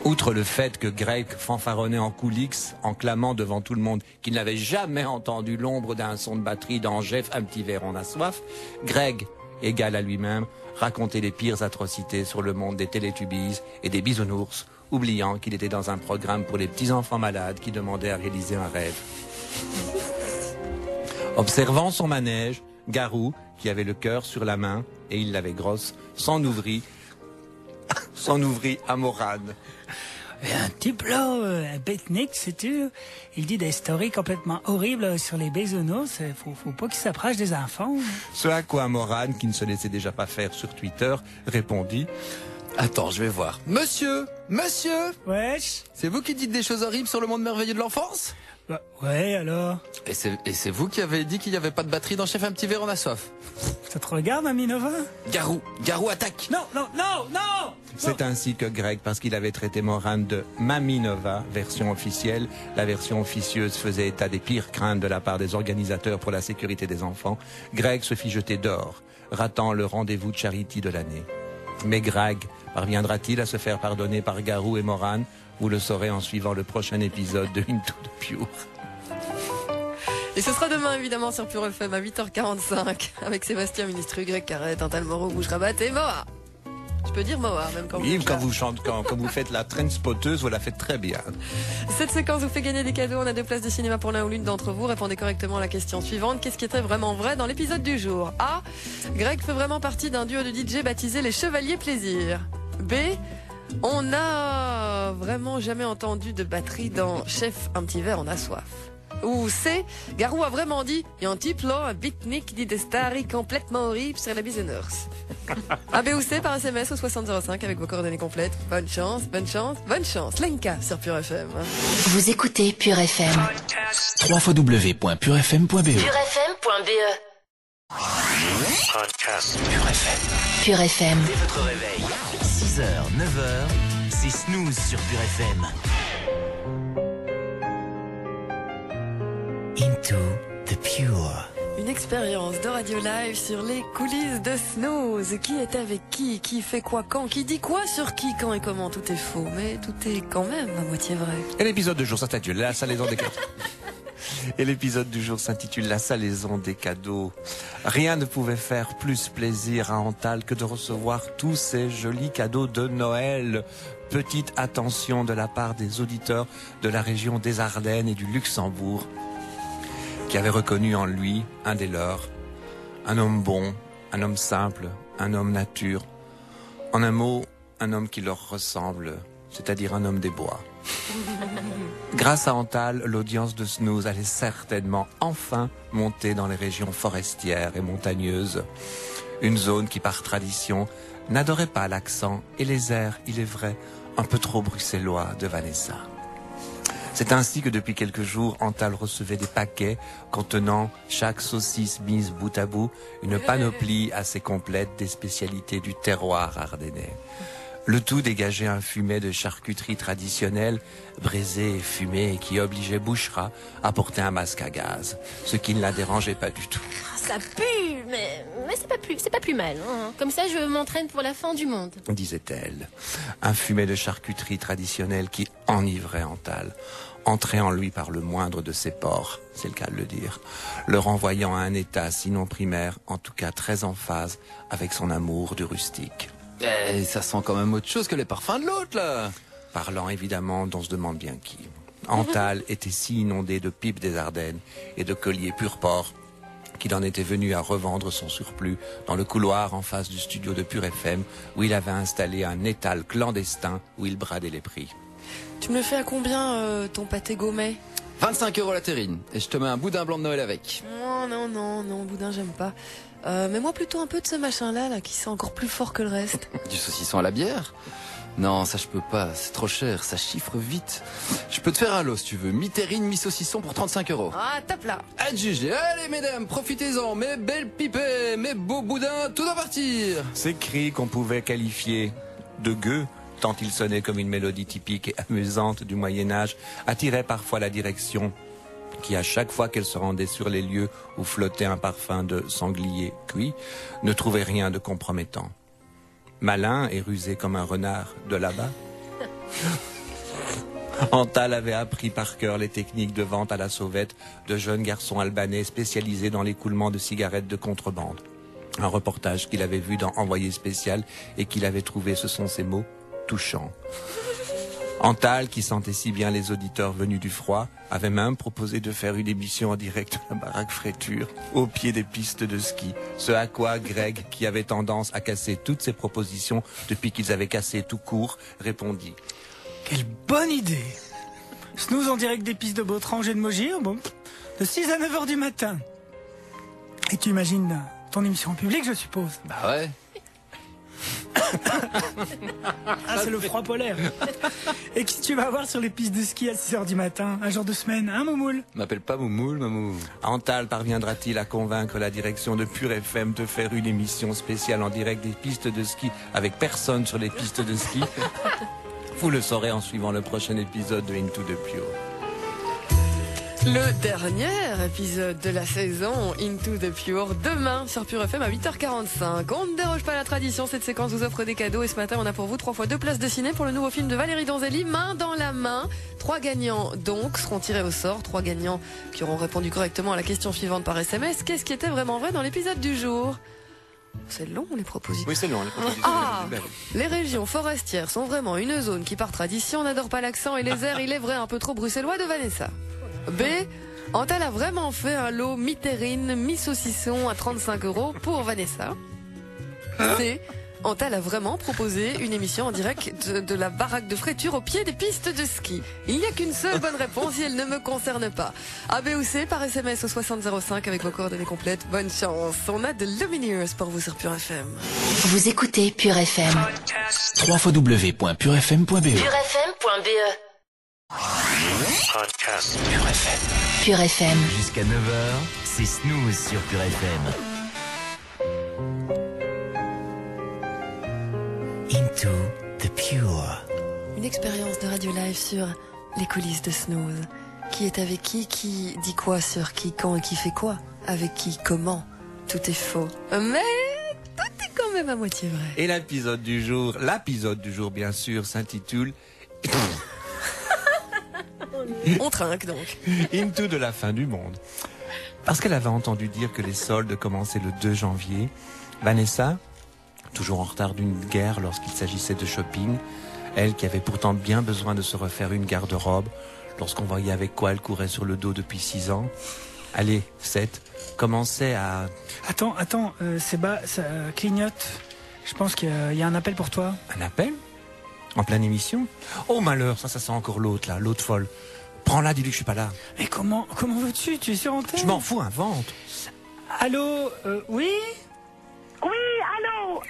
Outre le fait que Greg fanfaronnait en coulisses, en clamant devant tout le monde qu'il n'avait jamais entendu l'ombre d'un son de batterie dans Jeff, un petit verre on a soif, Greg, égal à lui-même, racontait les pires atrocités sur le monde des Télétubies et des bisounours, oubliant qu'il était dans un programme pour les petits-enfants malades qui demandaient à réaliser un rêve. Observant son manège, Garou, qui avait le cœur sur la main, et il l'avait grosse, s'en ouvrit à Morane. Un petit plat, un beatnik, sais-tu? Il dit des stories complètement horribles sur les bisounours. Faut pas qu'ils s'approchent des enfants. Ce à quoi Morane, qui ne se laissait déjà pas faire sur Twitter, répondit... Attends, je vais voir. Monsieur! Wesh! C'est vous qui dites des choses horribles sur le monde merveilleux de l'enfance? Bah, ouais, alors? Et c'est vous qui avez dit qu'il n'y avait pas de batterie dans Chef un petit verre on a soif? Ça te regarde, Mamie Nova? Garou attaque! Non! C'est ainsi que Greg, parce qu'il avait traité Morane de Mamie Nova, version officielle, la version officieuse faisait état des pires craintes de la part des organisateurs pour la sécurité des enfants, Greg se fit jeter dehors, ratant le rendez-vous de charity de l'année. Mais Greg parviendra-t-il à se faire pardonner par Garou et Morane? Vous le saurez en suivant le prochain épisode de Into the Pure. Et ce sera demain, évidemment, sur Pure FM à 8h45, avec Sébastien Ministru, Greg Carrette, Antal Moreau, Bouchrabat et Moa. Je peux dire Moa, même quand Oui, vous quand vous chantez, quand vous faites la trainspoteuse, vous la faites très bien. Cette séquence vous fait gagner des cadeaux. On a 2 places de cinéma pour l'un ou l'une d'entre vous. Répondez correctement à la question suivante. Qu'est-ce qui était vraiment vrai dans l'épisode du jour? A. Greg fait vraiment partie d'un duo de DJ baptisé les Chevaliers Plaisir. B. On n'a vraiment jamais entendu de batterie dans Chef, un petit verre, on a soif. Ou C, Garou a vraiment dit, il y a un type là, un beatnik dit des stari complètement horribles sur la business. A, B ou C par SMS au 6005 avec vos coordonnées complètes. Bonne chance, bonne chance, bonne chance. Lenka sur Pure FM. Vous écoutez Pure FM. www.purefm.be. PureFM.be. Podcast Pure FM. Pure FM. Dès votre réveil, 6h, 9h, c'est Snooze sur Pure FM. Into the Pure. Une expérience de radio live sur les coulisses de Snooze. Qui est avec qui fait quoi quand, qui dit quoi sur qui, quand et comment. Tout est faux, mais tout est quand même à moitié vrai. Et l'épisode du jour s'intitule La salaison des cadeaux. Et l'épisode du jour s'intitule La salaison des cadeaux. Rien ne pouvait faire plus plaisir à Antal que de recevoir tous ces jolis cadeaux de Noël. Petite attention de la part des auditeurs de la région des Ardennes et du Luxembourg, qui avaient reconnu en lui un des leurs, un homme bon, un homme simple, un homme nature. En un mot, un homme qui leur ressemble, c'est-à-dire un homme des bois. Grâce à Antal, l'audience de Snooze allait certainement enfin monter dans les régions forestières et montagneuses. Une zone qui, par tradition, n'adorait pas l'accent et les airs, il est vrai, un peu trop bruxellois de Vanessa. C'est ainsi que depuis quelques jours, Antal recevait des paquets contenant chaque saucisse mise bout à bout, une panoplie assez complète des spécialités du terroir ardennais. Le tout dégageait un fumet de charcuterie traditionnelle, braisé et fumé, et qui obligeait Bouchera à porter un masque à gaz, ce qui ne la dérangeait pas du tout. Ça pue, mais c'est pas plus mal. Hein. Comme ça, je m'entraîne pour la fin du monde. Disait-elle. Un fumet de charcuterie traditionnelle qui enivrait Antal, entrait en lui par le moindre de ses pores, c'est le cas de le dire, le renvoyant à un état sinon primaire, en tout cas très en phase avec son amour du rustique. Eh, ça sent quand même autre chose que les parfums de l'autre, là. Parlant évidemment d'on se demande bien qui. Antal était si inondé de pipes des Ardennes et de colliers pur porc qu'il en était venu à revendre son surplus dans le couloir en face du studio de Pure FM, où il avait installé un étal clandestin où il bradait les prix. Tu me le fais à combien ton pâté gourmet? 25 € la terrine. Et je te mets un boudin blanc de Noël avec. Non, boudin j'aime pas. Mais moi plutôt un peu de ce machin-là, là, qui sent encore plus fort que le reste. Du saucisson à la bière? Non, ça je peux pas, c'est trop cher, ça chiffre vite. Je peux te faire un lot si tu veux, mi-terrine, mi-saucisson pour 35 €. Ah, tape là. Adjugé. Allez mesdames, profitez-en, mes belles pipées, mes beaux boudins, tout doit partir. Ces cris qu'on pouvait qualifier de gueux, tant ils sonnaient comme une mélodie typique et amusante du Moyen-Âge, attiraient parfois la direction, qui à chaque fois qu'elle se rendait sur les lieux où flottait un parfum de sanglier cuit, ne trouvait rien de compromettant. Malin et rusé comme un renard de là-bas, Antal avait appris par cœur les techniques de vente à la sauvette de jeunes garçons albanais spécialisés dans l'écoulement de cigarettes de contrebande. Un reportage qu'il avait vu dans Envoyé spécial et qu'il avait trouvé, ce sont ses mots, touchant. Antal, qui sentait si bien les auditeurs venus du froid, avait même proposé de faire une émission en direct de la baraque Fréture, au pied des pistes de ski. Ce à quoi Greg, qui avait tendance à casser toutes ses propositions depuis qu'ils avaient cassé tout court, répondit. Quelle bonne idée! Snooze en direct des pistes de Bautrange et de Mogir, bon, de 6 à 9h du matin. Et tu imagines ton émission en public, je suppose? Bah ouais. Ah, c'est le froid polaire. Et qui tu vas voir sur les pistes de ski à 6h du matin, un jour de semaine, hein, Moumoul? M'appelle pas Moumoul, Mamou. Antal parviendra-t-il à convaincre la direction de Pure FM de faire une émission spéciale en direct des pistes de ski avec personne sur les pistes de ski? Vous le saurez en suivant le prochain épisode de Into the Pure. Le dernier épisode de la saison Into the Pure, demain sur Pure FM à 8h45. On ne déroge pas à la tradition, cette séquence vous offre des cadeaux et ce matin on a pour vous 3 fois 2 places de ciné pour le nouveau film de Valérie Donzelli, Main dans la main. 3 gagnants donc seront tirés au sort, 3 gagnants qui auront répondu correctement à la question suivante par SMS. Qu'est-ce qui était vraiment vrai dans l'épisode du jour? C'est long les propositions. Oui, c'est long les propositions. Les régions forestières sont vraiment une zone qui par tradition n'adore pas l'accent et les airs, il est vrai, un peu trop bruxellois de Vanessa. B. Antal a vraiment fait un lot mi-terrine, mi-saucisson à 35 € pour Vanessa. C. Antal a vraiment proposé une émission en direct de la baraque de Fréture au pied des pistes de ski. Il n'y a qu'une seule bonne réponse et elle ne me concerne pas. A, B ou C par SMS au 6005 avec vos coordonnées complètes. Bonne chance. On a de Lumineers pour vous sur Pure FM. Vous écoutez Pure FM. www.purefm.be. PureFM.be. Podcast Pure FM. Pure FM. Jusqu'à 9h, c'est Snooze sur Pure FM. Into the Pure. Une expérience de radio live sur les coulisses de Snooze. Qui est avec qui dit quoi sur qui, quand et qui fait quoi. Avec qui, comment. Tout est faux. Mais tout est quand même à moitié vrai. Et l'épisode du jour bien sûr, s'intitule On trinque donc. Into de la fin du monde. Parce qu'elle avait entendu dire que les soldes commençaient le 2 janvier, Vanessa, toujours en retard d'une guerre lorsqu'il s'agissait de shopping, elle qui avait pourtant bien besoin de se refaire une garde-robe, lorsqu'on voyait avec quoi elle courait sur le dos depuis 6 ans, allez, 7, commençait à... Attends, Séba, ça clignote. Je pense qu'il y a un appel pour toi. Un appel ? En pleine émission ? Oh malheur, ça sent encore l'autre là, l'autre folle. Prends-la, dis-lui que je suis pas là. Mais comment veux-tu ? Tu es sur antenne ? Je m'en fous, invente. Allô, oui ? Oui, allô,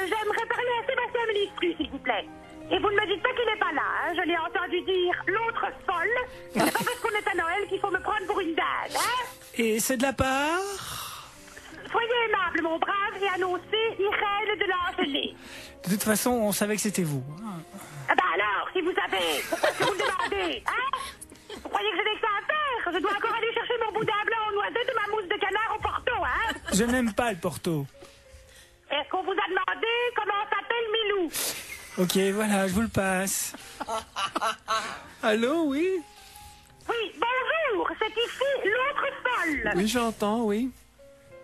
j'aimerais parler à Sébastien Ministru, s'il vous plaît. Et vous ne me dites pas qu'il n'est pas là, hein. Je l'ai entendu dire l'autre folle. C'est pas parce qu'on est à Noël qu'il faut me prendre pour une dinde, hein. Et c'est de la part ? Soyez aimable, mon brave, et annoncez Irène de l'Angelée. De toute façon, on savait que c'était vous. Ah bah alors, si vous savez, pourquoi est-ce que vous me demandez, hein? Vous croyez que je n'ai que ça à faire? Je dois encore aller chercher mon boudin blanc aux noisettes de ma mousse de canard au Porto, hein? Je n'aime pas le Porto. Est-ce qu'on vous a demandé comment s'appelle Milou? Ok, voilà, je vous le passe. Allô, oui ? Oui, bonjour, c'est ici l'autre folle. Oui, j'entends, oui.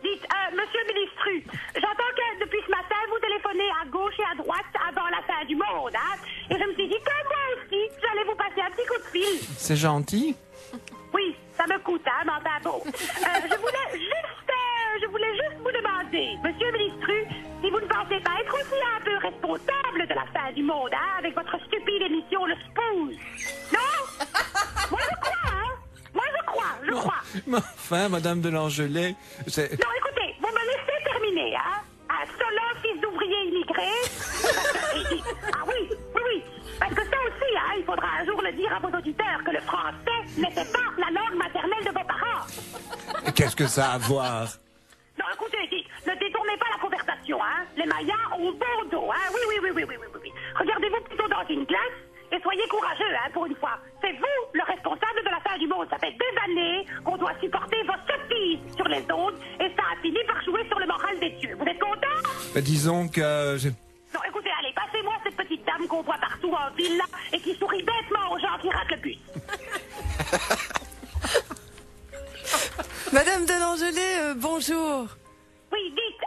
Dites, monsieur Ministru, j'entends que depuis ce matin, vous téléphonez à gauche et à droite avant la fin du monde, hein? Et je me suis dit que moi aussi, j'allais vous passer un petit coup de fil. C'est gentil. Oui, ça me coûte, hein, mais enfin bon. Je voulais juste vous demander, monsieur Ministru, si vous ne pensez pas être aussi un peu responsable de la fin du monde, hein, avec votre stupide émission Le Spooze. Non? Moi je crois, hein? Moi je crois. Mais enfin, Madame de l'Angelée, c'est... Non, écoutez, vous me laissez terminer, hein? Un solent fils d'ouvrier immigré. Ah oui. Parce que ça aussi, hein, il faudra un jour le dire à vos auditeurs que le français n'était pas la langue maternelle de vos parents. Qu'est-ce que ça a à voir? Non, écoutez, ne détournez pas la conversation, hein. Les Mayas ont bon dos, hein. Oui. Regardez-vous plutôt dans une glace et soyez courageux, hein, pour une fois. C'est vous le responsable de la fin du monde. Ça fait des années qu'on doit supporter vos sottises sur les ondes et ça a fini par jouer sur le moral des dieux. Vous êtes content? Disons que... Non, écoutez, allez, passez-moi cette petite dame qu'on voit partout en ville, là, et qui sourit bêtement aux gens qui ratent le bus. Madame de l'Angelée, bonjour. Oui, dites,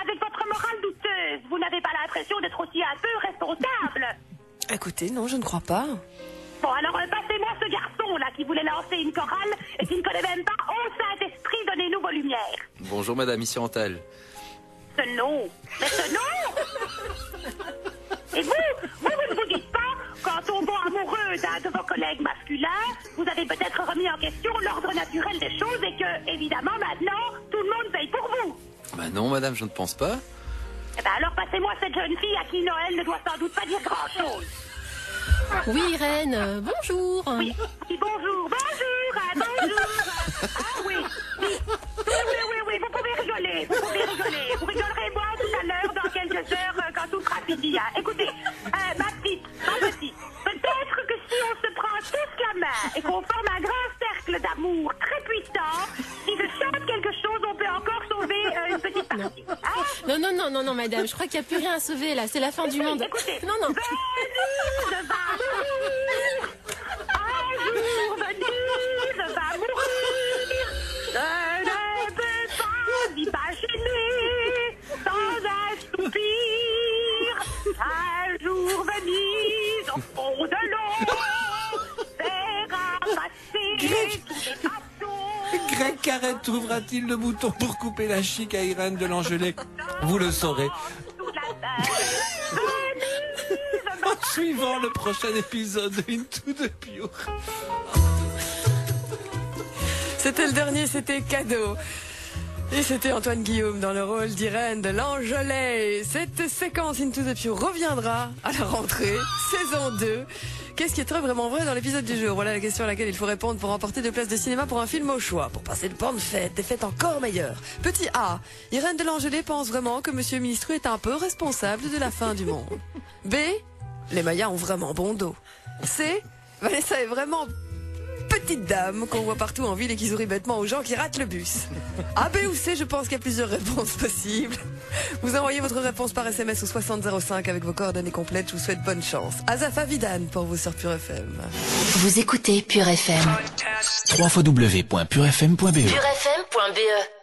avec votre morale douteuse, vous n'avez pas l'impression d'être aussi un peu responsable? Écoutez, non, je ne crois pas. Bon, alors passez-moi ce garçon, là, qui voulait lancer une chorale et qui ne connaît même pas « Ô Saint-Esprit, donnez-nous vos lumières ». Bonjour madame, ici Antal. Ce nom. Mais ce nom. Et vous ne vous dites pas qu'en tombant amoureux d'un de vos collègues masculins, vous avez peut-être remis en question l'ordre naturel des choses et que, évidemment, maintenant, tout le monde paye pour vous. Bah non madame, je ne pense pas. Eh ben alors passez-moi cette jeune fille à qui Noël ne doit sans doute pas dire grand-chose. Oui, Irène, bonjour. Oui, bonjour. Ah oui, vous pouvez rigoler. Vous rigolerez moi tout à l'heure, dans quelques heures, quand tout sera fini. Hein. Écoutez, ma petite, peut-être que si on se prend tous la main et qu'on forme un grand cercle d'amour très puissant, si je chante quelque chose, on peut encore sauver une petite partie. Hein? Non, madame, je crois qu'il n'y a plus rien à sauver, là, c'est la fin du monde. Écoutez, non. Venise va mourir. Un jour, Venise va mourir. Je ne peux pas m'imaginer sans un soupir. Un jour, Venise, au fond de l'eau, verra passer tous les bateaux. Greg Carrette trouvera-t-il le bouton pour couper la chic à Irène de l'Angelée? Vous le saurez. suivant le prochain épisode de Into the Pure. C'était le dernier, c'était cadeau. Et c'était Antoine Guillaume dans le rôle d'Irène de l'Angelet. Cette séquence Into the Pure reviendra à la rentrée, saison 2. Qu'est-ce qui est très vraiment vrai dans l'épisode du jour? Voilà la question à laquelle il faut répondre pour remporter 2 places de cinéma pour un film au choix, pour passer le temps de fête, des fêtes encore meilleures. Petit A, Irène de l'Angelet pense vraiment que Monsieur Ministru est un peu responsable de la fin du monde. B, les Mayas ont vraiment bon dos. C, Vanessa est vraiment petite dame qu'on voit partout en ville et qui sourit bêtement aux gens qui ratent le bus. A, B ou C, je pense qu'il y a plusieurs réponses possibles. Vous envoyez votre réponse par SMS au 6005 avec vos coordonnées complètes. Je vous souhaite bonne chance. Azaf Avidan pour vous sur Pure FM. Vous écoutez Pure FM. www.purefm.be purefm.be